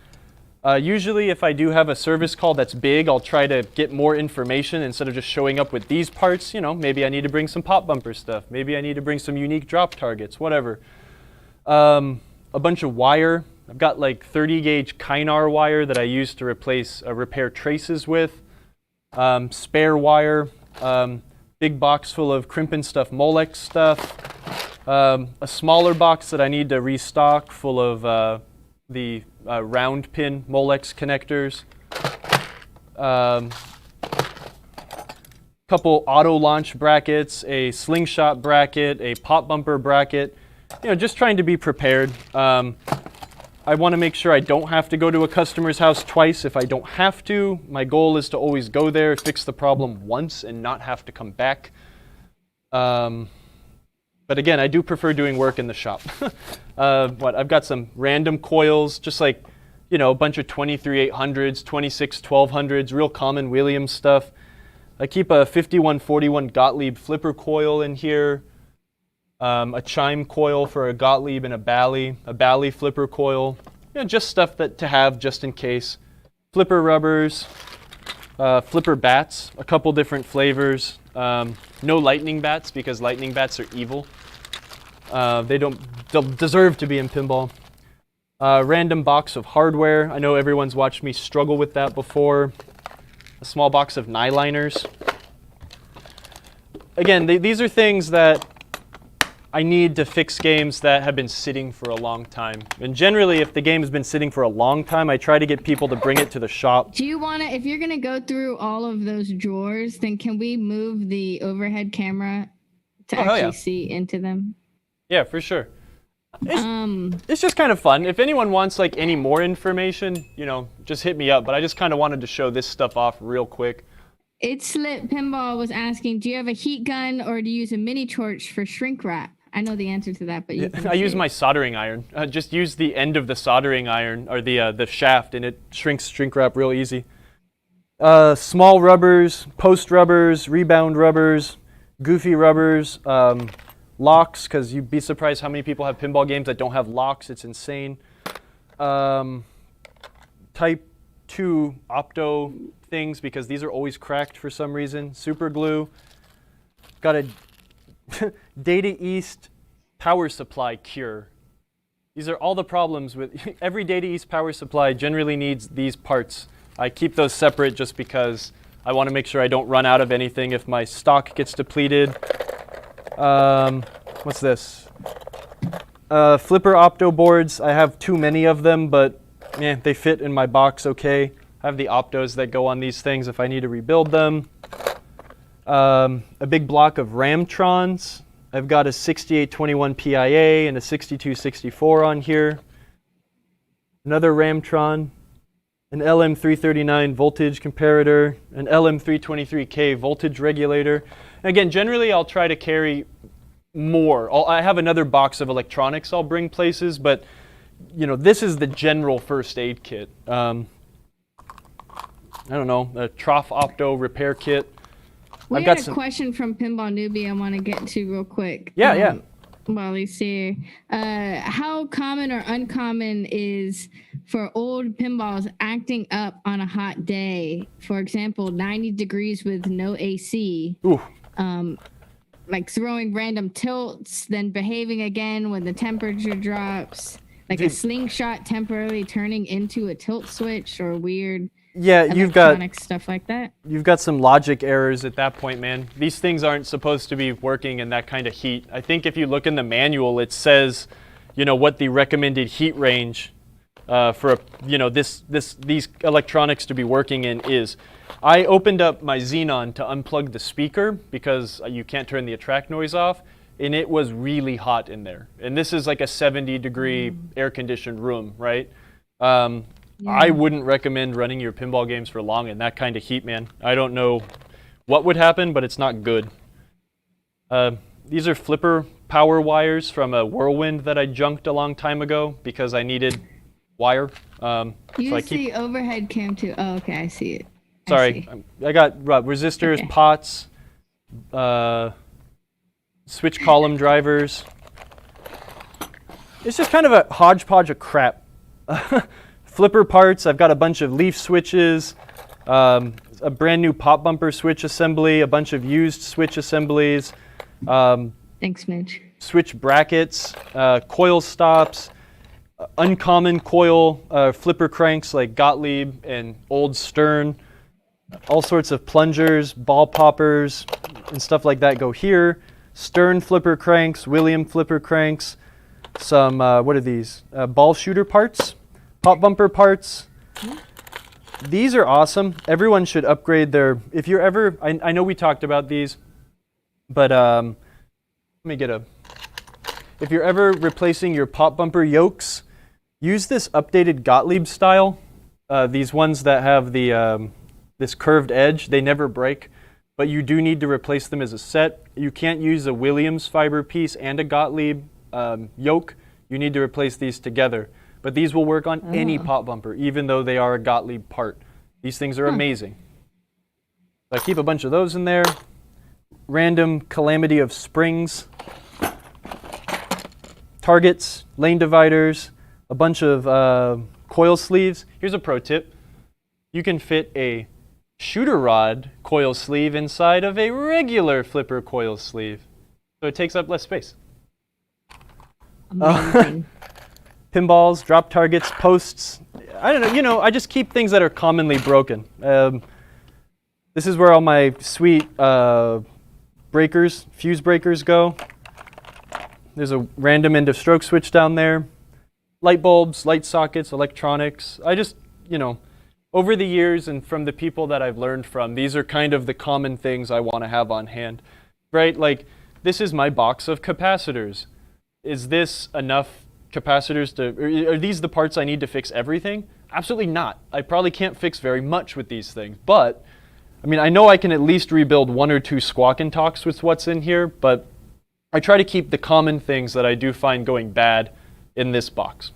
Usually, if I do have a service call that's big, I'll try to get more information instead of just showing up with these parts. Maybe I need to bring some pop bumper stuff. Maybe I need to bring some unique drop targets, whatever. A bunch of wire. I've got like 30 gauge Kynar wire that I use to repair traces with. Spare wire. Big box full of crimp and stuff Molex stuff. A smaller box that I need to restock full of the round pin Molex connectors. Couple auto launch brackets, a slingshot bracket, a pop bumper bracket. Just trying to be prepared. I want to make sure I don't have to go to a customer's house twice if I don't have to. My goal is to always go there, fix the problem once, and not have to come back. But again, I do prefer doing work in the shop. I've got some random coils, just like, a bunch of 23800s, 261200s, real common Williams stuff. I keep a 5141 Gottlieb flipper coil in here. A chime coil for a Gottlieb and a Bally flipper coil. Just stuff to have just in case. Flipper rubbers, flipper bats, a couple different flavors. No lightning bats because lightning bats are evil. They'll deserve to be in pinball. Random box of hardware. I know everyone's watched me struggle with that before. A small box of Nyliners. Again, these are things that I need to fix games that have been sitting for a long time. And generally, if the game has been sitting for a long time, I try to get people to bring it to the shop. Do you want to, if you're going to go through all of those drawers, then can we move the overhead camera to actually see into them? Yeah, for sure. It's just kind of fun. If anyone wants like any more information, just hit me up. But I just kind of wanted to show this stuff off real quick. It's Lit Pinball was asking, do you have a heat gun or do you use a mini torch for shrink wrap? I know the answer to that, but I use my soldering iron. Just use the end of the soldering iron or the shaft, and it shrink wrap real easy. Small rubbers, post rubbers, rebound rubbers, goofy rubbers, locks, because you'd be surprised how many people have pinball games that don't have locks. It's insane. Type 2 opto things, because these are always cracked for some reason. Super glue. Got a Data East power supply cure. These are all the problems with every Data East power supply generally needs these parts. I keep those separate just because I want to make sure I don't run out of anything if my stock gets depleted. What's this? Flipper opto boards. I have too many of them, but they fit in my box okay. I have the optos that go on these things if I need to rebuild them. A big block of Ramtrons. I've got a 6821 PIA and a 6264 on here. Another Ramtron, an LM339 voltage comparator, an LM323K voltage regulator. And again, generally I'll try to carry more. I have another box of electronics I'll bring places, but this is the general first aid kit. I don't know, a trough opto repair kit. We got a question from Pinball Newbie I want to get to real quick. Yeah. While he's here. How common or uncommon is for old pinballs acting up on a hot day. For example, 90 degrees with no AC. Ooh. Like throwing random tilts, then behaving again when the temperature drops. Like a slingshot temporarily turning into a tilt switch or weird you've got stuff like that. You've got some logic errors at that point, man. These things aren't supposed to be working in that kind of heat. I think if you look in the manual, it says, what the recommended heat range for these electronics to be working in is. I opened up my Xenon to unplug the speaker because you can't turn the attract noise off, and it was really hot in there. And this is like a 70-degree air-conditioned room, right? I wouldn't recommend running your pinball games for long in that kind of heat, man. I don't know what would happen, but it's not good. These are flipper power wires from a Whirlwind that I junked a long time ago because I needed wire. Use the overhead cam too. Oh, okay, I see it. Sorry, I got resistors, pots, switch column drivers. It's just kind of a hodgepodge of crap. Flipper parts, I've got a bunch of leaf switches, a brand new pop bumper switch assembly, a bunch of used switch assemblies. Thanks, Midge. Switch brackets, coil stops, uncommon coil flipper cranks like Gottlieb and old Stern. All sorts of plungers, ball poppers, and stuff like that go here. Stern flipper cranks, William flipper cranks, some, what are these? Ball shooter parts, pop bumper parts. These are awesome. Everyone should upgrade their, if you're ever, I know we talked about these, but let me get if you're ever replacing your pop bumper yokes, use this updated Gottlieb style. These ones that have the, this curved edge, they never break, but you do need to replace them as a set. You can't use a Williams fiber piece and a Gottlieb yoke. You need to replace these together. But these will work on any pop bumper, even though they are a Gottlieb part. These things are amazing. So I keep a bunch of those in there. Random calamity of springs, targets, lane dividers, a bunch of coil sleeves. Here's a pro tip. You can fit a shooter rod coil sleeve inside of a regular flipper coil sleeve. So it takes up less space. Amazing. Pinballs, drop targets, posts. I don't know, I just keep things that are commonly broken. This is where all my sweet breakers, fuse breakers go. There's a random end of stroke switch down there. Light bulbs, light sockets, electronics. I just, over the years and from the people that I've learned from, these are kind of the common things I want to have on hand, right? Like, this is my box of capacitors. Is this enough capacitors are these the parts I need to fix everything? Absolutely not. I probably can't fix very much with these things, but I know I can at least rebuild one or two squawk and talks with what's in here, but I try to keep the common things that I do find going bad in this box.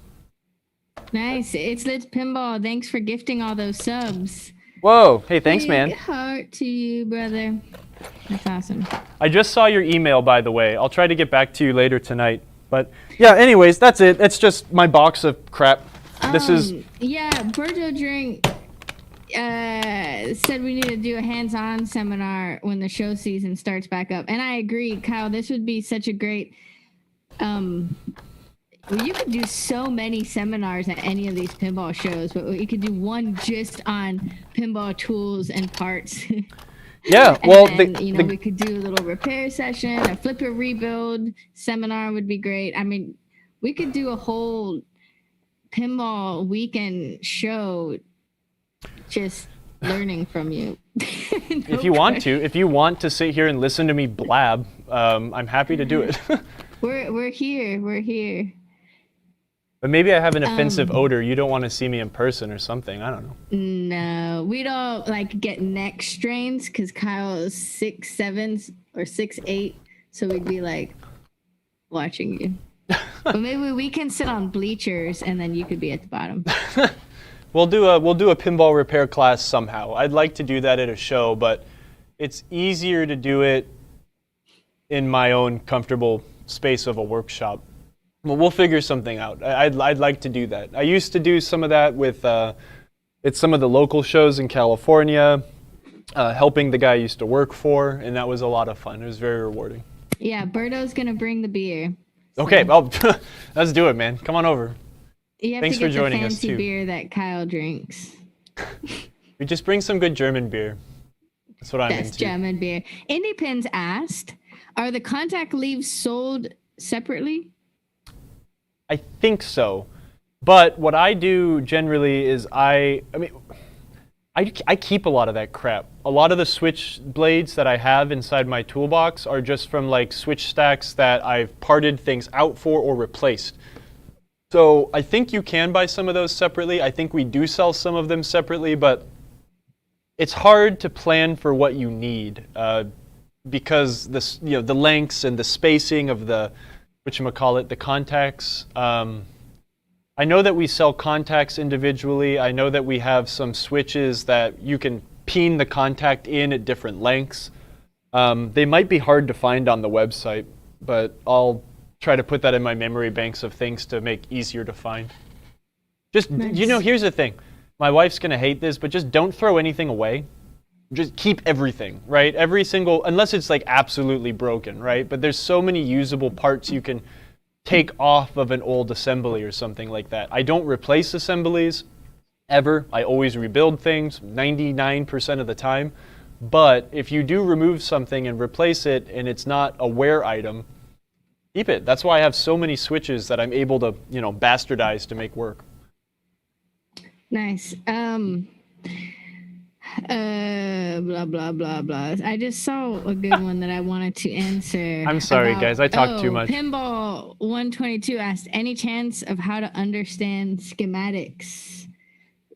Nice. It's Lit Pinball. Thanks for gifting all those subs. Whoa. Hey, thanks, man. Big heart to you, brother. That's awesome. I just saw your email, by the way. I'll try to get back to you later tonight. But yeah, anyways, that's it. It's just my box of crap. This is... Yeah, Berto Drink said we need to do a hands-on seminar when the show season starts back up. And I agree, Kyle, this would be such a great... you could do so many seminars at any of these pinball shows, but you could do one just on pinball tools and parts. Yeah, well, then, we could do a little repair session, a flipper rebuild seminar would be great. We could do a whole pinball weekend show just learning from you. If you want to sit here and listen to me blab, I'm happy to do it. We're here. But maybe I have an offensive odor. You don't want to see me in person or something. I don't know. No, we don't get neck strains because Kyle is 6'7" or 6'8", so we'd be watching you. But maybe we can sit on bleachers and then you could be at the bottom. We'll do a pinball repair class somehow. I'd like to do that at a show, but it's easier to do it in my own comfortable space of a workshop. Well, we'll figure something out. I'd like to do that. I used to do some of that with it's some of the local shows in California, helping the guy I used to work for, and that was a lot of fun. It was very rewarding. Yeah, Berto's gonna bring the beer. So. Okay, well, let's do it, man. Come on over. You have Thanks to get for joining the us fancy too. beer that Kyle drinks. We just bring some good German beer. That's what I'm That's into. German beer. Indie Pins asked, "Are the contact leaves sold separately?" I think so, but what I do generally is I keep a lot of that crap. A lot of the switch blades that I have inside my toolbox are just from like switch stacks that I've parted things out for or replaced. So I think you can buy some of those separately. I think we do sell some of them separately, but it's hard to plan for what you need because the lengths and the spacing of the the contacts. I know that we sell contacts individually. I know that we have some switches that you can peen the contact in at different lengths. They might be hard to find on the website, but I'll try to put that in my memory banks of things to make easier to find. Just, Nice. Here's the thing. My wife's going to hate this, but just don't throw anything away. Just keep everything, right? Every single, unless it's like absolutely broken, right? But there's so many usable parts you can take off of an old assembly or something like that. I don't replace assemblies ever. I always rebuild things 99% of the time. But if you do remove something and replace it and it's not a wear item, keep it. That's why I have so many switches that I'm able to, bastardize to make work. Nice. Blah blah blah blah. I just saw a good one that I wanted to answer. I'm sorry, guys. I talk too much. Pinball122 asked, any chance of how to understand schematics?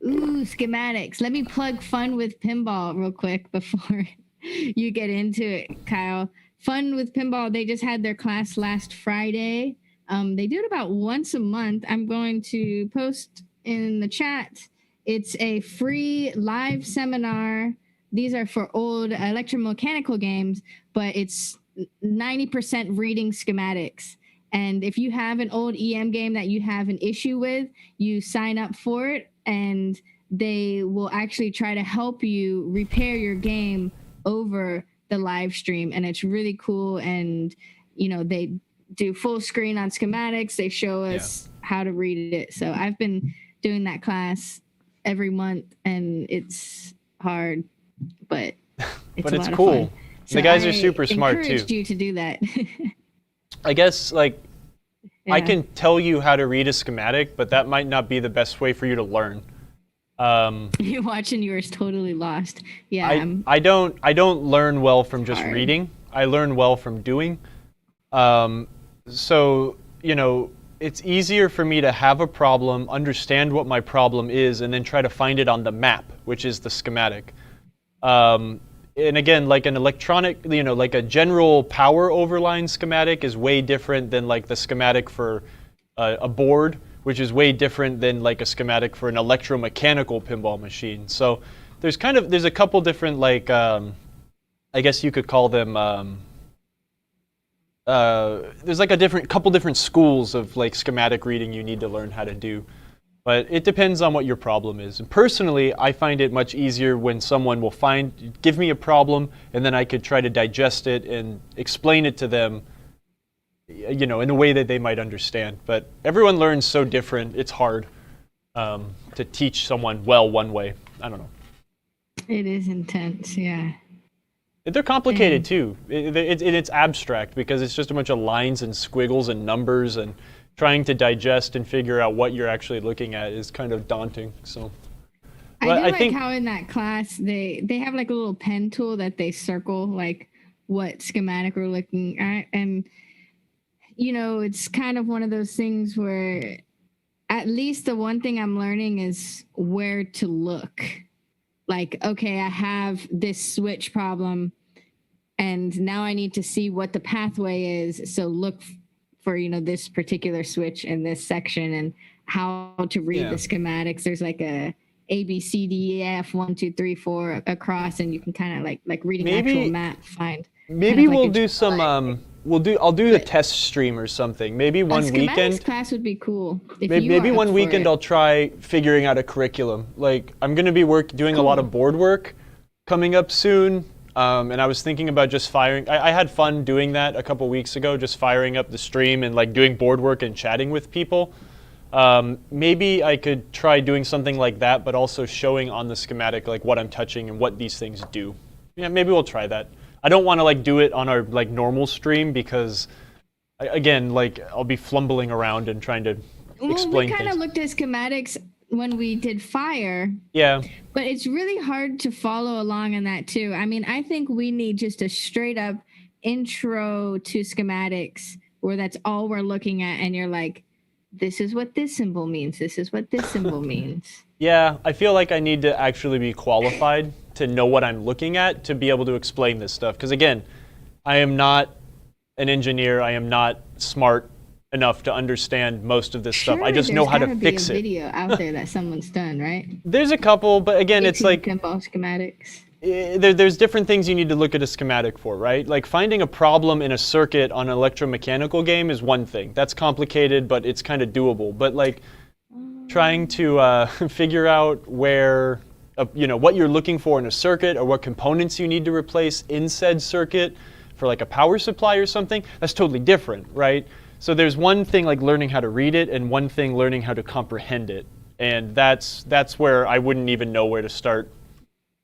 Ooh, schematics. Let me plug Fun with Pinball real quick before you get into it, Kyle. Fun with Pinball, they just had their class last Friday. They do it about once a month. I'm going to post in the chat. It's a free live seminar. These are for old electromechanical games, but it's 90% reading schematics. And if you have an old EM game that you have an issue with, you sign up for it and they will actually try to help you repair your game over the live stream. And it's really cool. And, they do full screen on schematics. They show us how to read it. So I've been doing that class every month and it's hard, but it's cool. So the guys are super smart too. I encouraged you to do that. I guess I can tell you how to read a schematic, but that might not be the best way for you to learn. You're watching yours totally lost. Yeah. I don't learn well from just hard. reading. I learn well from doing. So, it's easier for me to have a problem, understand what my problem is, and then try to find it on the map, which is the schematic. And again, like an electronic, like a general power overline schematic is way different than like the schematic for a board, which is way different than like a schematic for an electromechanical pinball machine. So there's a couple different I guess you could call them. There's like couple different schools of like schematic reading you need to learn how to do. But it depends on what your problem is. And personally, I find it much easier when someone will give me a problem, and then I could try to digest it and explain it to them, in a way that they might understand. But everyone learns so different, it's hard to teach someone well one way. I don't know. It is intense, yeah. They're complicated too. It's abstract because it's just a bunch of lines and squiggles and numbers, and trying to digest and figure out what you're actually looking at is kind of daunting. So, I think how in that class they have like a little pen tool that they circle like what schematic we're looking at, and it's kind of one of those things where at least the one thing I'm learning is where to look. Like, okay, I have this switch problem and now I need to see what the pathway is. So look for, this particular switch in this section and how to read the schematics. There's like a B, C, D, E, F, 1, 2, 3, 4 across, and you can kind of like reading actual map find. Maybe we'll do some I'll do a test stream or something. Maybe one a schematics weekend. class would be cool. Maybe one weekend I'll try figuring out a curriculum. Like I'm going to be doing a lot of board work coming up soon. And I was thinking about just firing. I had fun doing that a couple weeks ago, just firing up the stream and like doing board work and chatting with people. Maybe I could try doing something like that, but also showing on the schematic like what I'm touching and what these things do. Yeah, maybe we'll try that. I don't want to like do it on our like normal stream because, again, like I'll be fumbling around and trying to explain we kind things. of looked at schematics when we did fire. Yeah. But it's really hard to follow along in that too. I mean, I think we need just a straight up intro to schematics where that's all we're looking at and you're like, this is what this symbol means. This is what this symbol means. Yeah, I feel like I need to actually be qualified to know what I'm looking at to be able to explain this stuff. Because again, I am not an engineer. I am not smart enough to understand most of this stuff. I just know how to fix it. There's video out there that someone's done, right? There's a couple, but again, it's like pinball schematics. There's different things you need to look at a schematic for, right? Like finding a problem in a circuit on an electromechanical game is one thing. That's complicated, but it's kind of doable. But like trying to figure out where, what you're looking for in a circuit or what components you need to replace in said circuit for like a power supply or something, that's totally different, right? So there's one thing like learning how to read it and one thing learning how to comprehend it. And that's where I wouldn't even know where to start,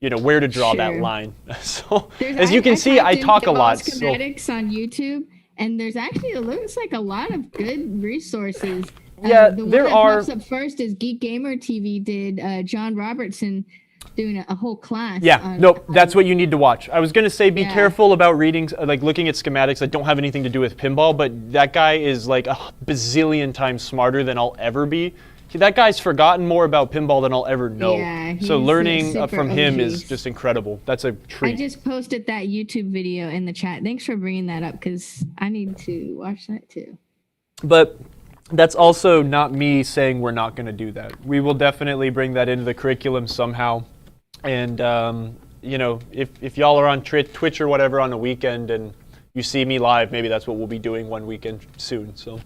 where to draw that line. So as you can see, I talk a lot. Schematics on YouTube, and there's actually, it looks like a lot of good resources. Yeah, the one there that are. pops up first is Geek Gamer TV did John Robertson doing a whole class. Yeah, nope, that's what you need to watch. I was going to say be careful about reading, like looking at schematics that don't have anything to do with pinball, but that guy is like a bazillion times smarter than I'll ever be. That guy's forgotten more about pinball than I'll ever know. Yeah, so learning from him OG. is just incredible. That's a treat. I just posted that YouTube video in the chat. Thanks for bringing that up because I need to watch that too. But that's also not me saying we're not going to do that. We will definitely bring that into the curriculum somehow. And, if y'all are on Twitch or whatever on a weekend and you see me live, maybe that's what we'll be doing one weekend soon. So.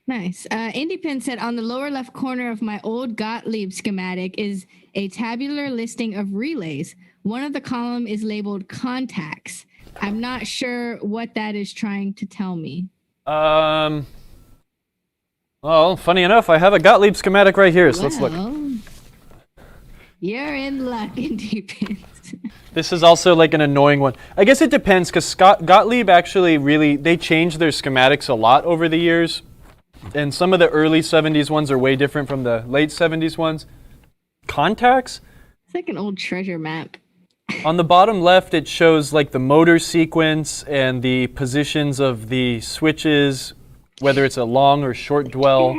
Nice. IndiePin said, on the lower left corner of my old Gottlieb schematic is a tabular listing of relays. One of the column is labeled contacts. I'm not sure what that is trying to tell me. Well, funny enough, I have a Gottlieb schematic right here, so let's look. You're in luck, IndiePin. This is also like an annoying one. I guess it depends, because Gottlieb actually they changed their schematics a lot over the years. And some of the early 70s ones are way different from the late 70s ones. Contacts? It's like an old treasure map. On the bottom left, it shows like the motor sequence and the positions of the switches, whether it's a long or short dwell.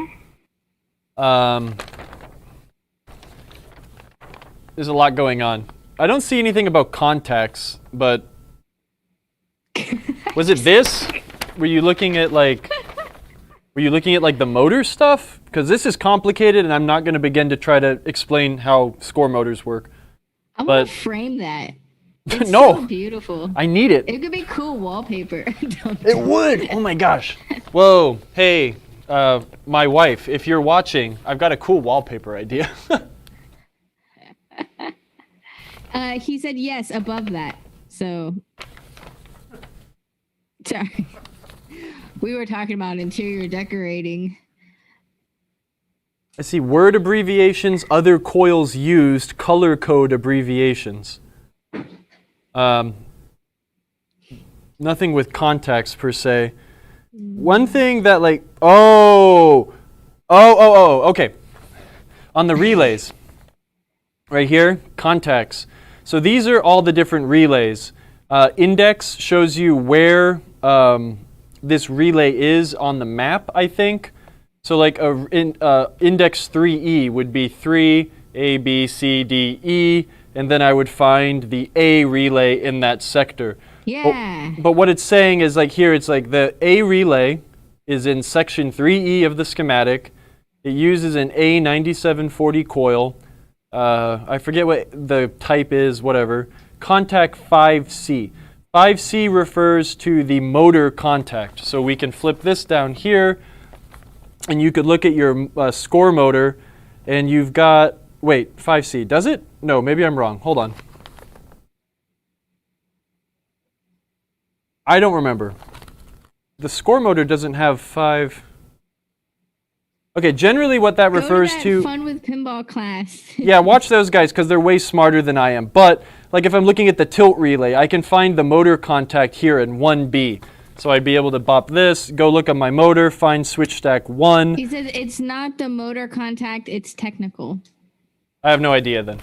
There's a lot going on. I don't see anything about contacts, but was it this? Were you looking at like the motor stuff? Because this is complicated and I'm not going to begin to try to explain how score motors work. I'm going to frame that. It's no, so beautiful. I need it. It could be cool wallpaper. It would. Oh my gosh. Whoa. Hey, my wife, if you're watching, I've got a cool wallpaper idea. He said yes above that. So, sorry. We were talking about interior decorating. I see word abbreviations, other coils used, color code abbreviations. Nothing with contacts per se. One thing that okay. On the relays, right here, contacts. So these are all the different relays. Index shows you where this relay is on the map, I think. So like index 3E would be 3, A, B, C, D, E, and then I would find the A relay in that sector. Yeah. But what it's saying is like here, it's like the A relay is in section 3E of the schematic. It uses an A9740 coil. I forget what the type is, whatever. Contact 5C. 5C refers to the motor contact. So we can flip this down here, and you could look at your score motor, and you've got, wait, 5C, does it? No, maybe I'm wrong. Hold on. I don't remember. The score motor doesn't have 5. Okay, generally what that refers to. Fun with Pinball class. Yeah, watch those guys because they're way smarter than I am. But like if I'm looking at the tilt relay, I can find the motor contact here in 1B. So I'd be able to bop this, go look at my motor, find switch stack 1. He said it's not the motor contact, it's technical. I have no idea then.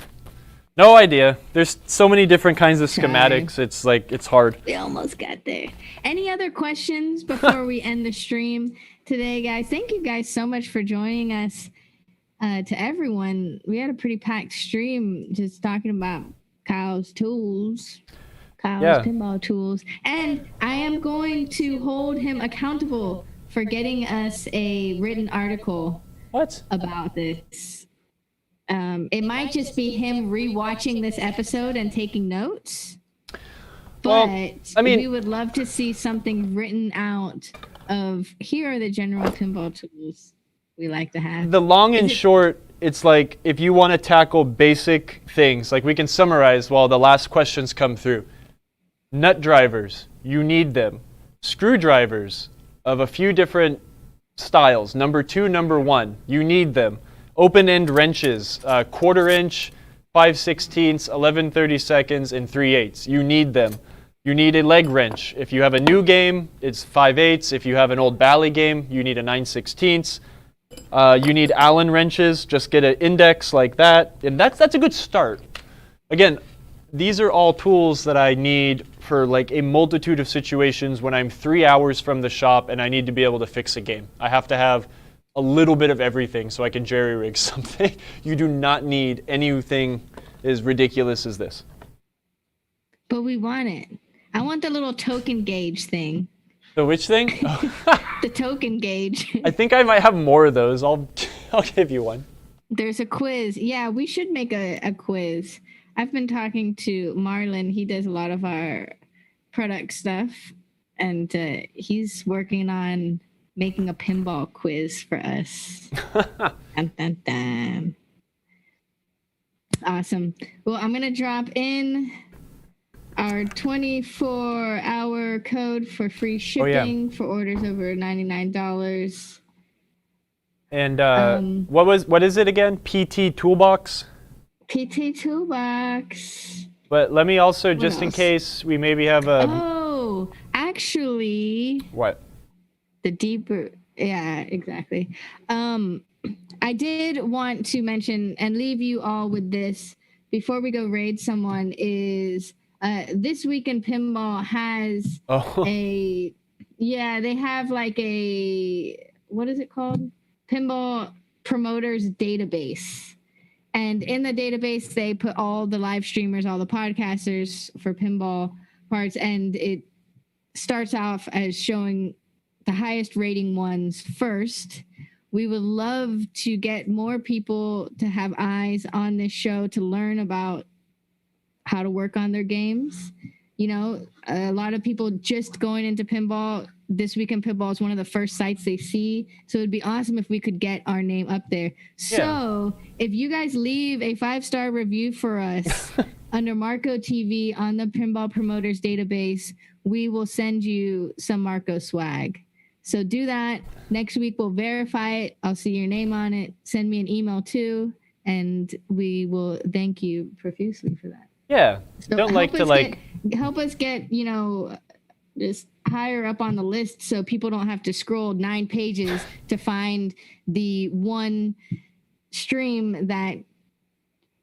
No idea. There's so many different kinds of schematics. It's like, it's hard. We almost got there. Any other questions before we end the stream today, guys? Thank you guys so much for joining us. To everyone, we had a pretty packed stream just talking about Kyle's tools. Kyle's pinball tools. And I am going to hold him accountable for getting us a written article about this. It might just be him rewatching this episode and taking notes. But I mean, we would love to see something written out of here are the general pinball tools we like to have. The long and short, it's like if you want to tackle basic things, like we can summarize while the last questions come through. Nut drivers, you need them. Screwdrivers of a few different styles, number 2, number 1, you need them. Open-end wrenches, 1/4 inch, 5/16, 11/32, and 3/8. You need them. You need a leg wrench. If you have a new game, it's 5/8. If you have an old Bally game, you need a 9/16. You need Allen wrenches. Just get an index like that, and that's a good start. Again, these are all tools that I need for like a multitude of situations when I'm 3 hours from the shop and I need to be able to fix a game. I have to have a little bit of everything so I can jerry-rig something. You do not need anything as ridiculous as this. But we want it. I want the little token gauge thing. The which thing? The token gauge. I think I might have more of those. I'll give you one. There's a quiz. Yeah, we should make a quiz. I've been talking to Marlon. He does a lot of our product stuff. And he's working on making a pinball quiz for us. Dun, dun, dun. Awesome. Well, I'm going to drop in our 24-hour code for free shipping for orders over $99. And what is it again? PT Toolbox? PT Toolbox. But let me also, just in case we maybe have a... Oh, actually... What? The deeper, yeah, exactly. I did want to mention and leave you all with this before we go raid someone is This Week in Pinball has they have like what is it called? Pinball Promoters Database. And in the database, they put all the live streamers, all the podcasters for pinball parts, and it starts off as showing the highest rating ones first. We would love to get more people to have eyes on this show to learn about how to work on their games. You know, a lot of people just going into pinball. This Week in Pinball is one of the first sites they see. So it'd be awesome if we could get our name up there. So if you guys leave a 5-star review for us under Marco TV on the Pinball Promoters database, we will send you some Marco swag. So do that. Next week, we'll verify it. I'll see your name on it. Send me an email too, and we will thank you profusely for that. Yeah. So don't like to like... help us get, you know, just higher up on the list so people don't have to scroll 9 pages to find the one stream that,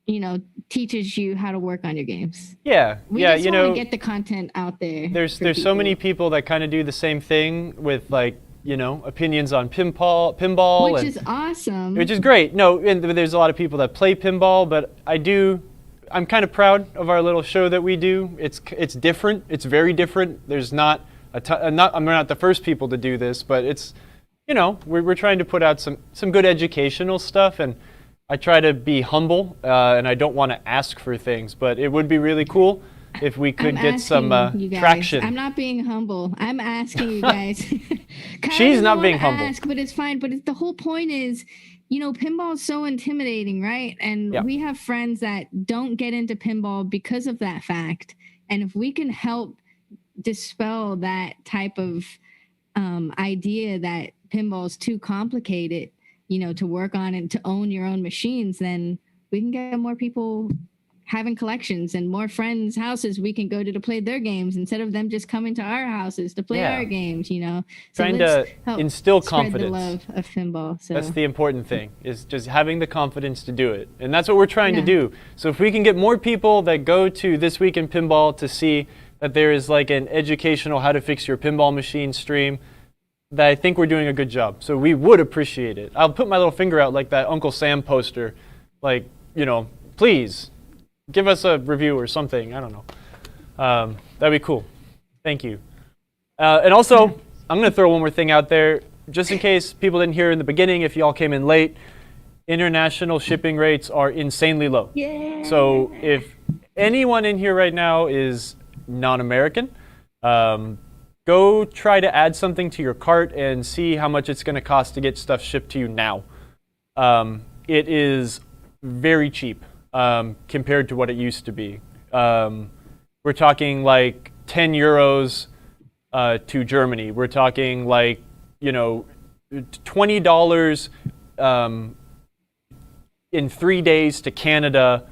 you know, teaches you how to work on your games. Yeah, we just want to get the content out there. There's so many people that kind of do the same thing with, like, you know, opinions on pinball, which is awesome. Which is great. No, and there's a lot of people that play pinball, but I'm kind of proud of our little show that we do. It's different. It's very different. There's not I'm not the first people to do this, but it's, you know, we're trying to put out some good educational stuff, and I try to be humble, and I don't want to ask for things, but it would be really cool if we could I'm get some asking you guys. traction. I'm not being humble. I'm asking you guys. She's not being humble. But it's fine. But the whole point is, pinball is so intimidating, right? And Yeah. we have friends that don't get into pinball because of that fact. And if we can help dispel that type of idea that pinball is too complicated, to work on and to own your own machines, then we can get more people having collections and more friends' houses we can go to play their games instead of them just coming to our houses to play our games, So trying to instill spread confidence. the love of pinball. So that's the important thing, is just having the confidence to do it. And that's what we're trying to do. So if we can get more people that go to This Week in Pinball to see that there is like an educational how to fix your pinball machine stream, that I think we're doing a good job. So we would appreciate it. I'll put my little finger out like that Uncle Sam poster, like, please give us a review or something. I don't know. That'd be cool. Thank you. And also, I'm going to throw one more thing out there, just in case people didn't hear in the beginning, if y'all came in late. International shipping rates are insanely low. Yeah. So if anyone in here right now is non-American, go try to add something to your cart and see how much it's going to cost to get stuff shipped to you now. It is very cheap compared to what it used to be. We're talking like 10 euros to Germany. We're talking like, $20 in 3 days to Canada,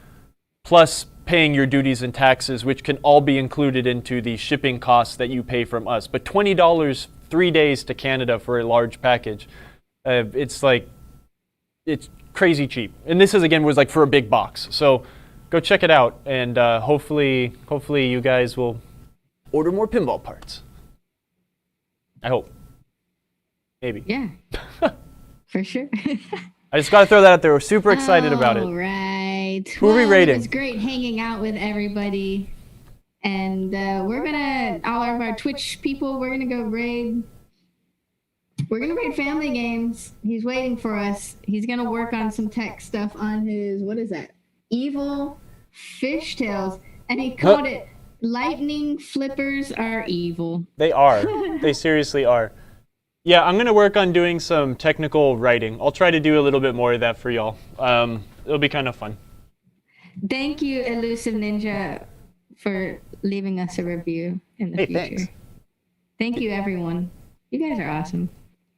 plus paying your duties and taxes, which can all be included into the shipping costs that you pay from us. But $20 3 days to Canada for a large package, it's crazy cheap. And this was like for a big box. So go check it out, and hopefully you guys will order more pinball parts. I hope. Maybe. Yeah. For sure. I just got to throw that out there. We're super excited about it. All right. Who are we rating? It was great hanging out with everybody. And we're going to, all of our Twitch people, we're going to go raid. We're going to raid Family Games. He's waiting for us. He's going to work on some tech stuff on his, what is that? Evil Fishtails. And he called it Lightning Flippers Are Evil. They are. They seriously are. Yeah, I'm going to work on doing some technical writing. I'll try to do a little bit more of that for y'all. It'll be kind of fun. Thank you, Elusive Ninja, for leaving us a review in the future. Thanks. Thank you, everyone. You guys are awesome.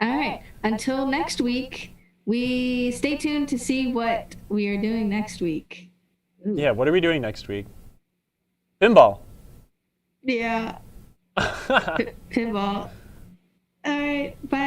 All right. Until next week, we stay tuned to see what we are doing next week. Ooh. Yeah, what are we doing next week? Pinball. Yeah. Pinball. All right. Bye.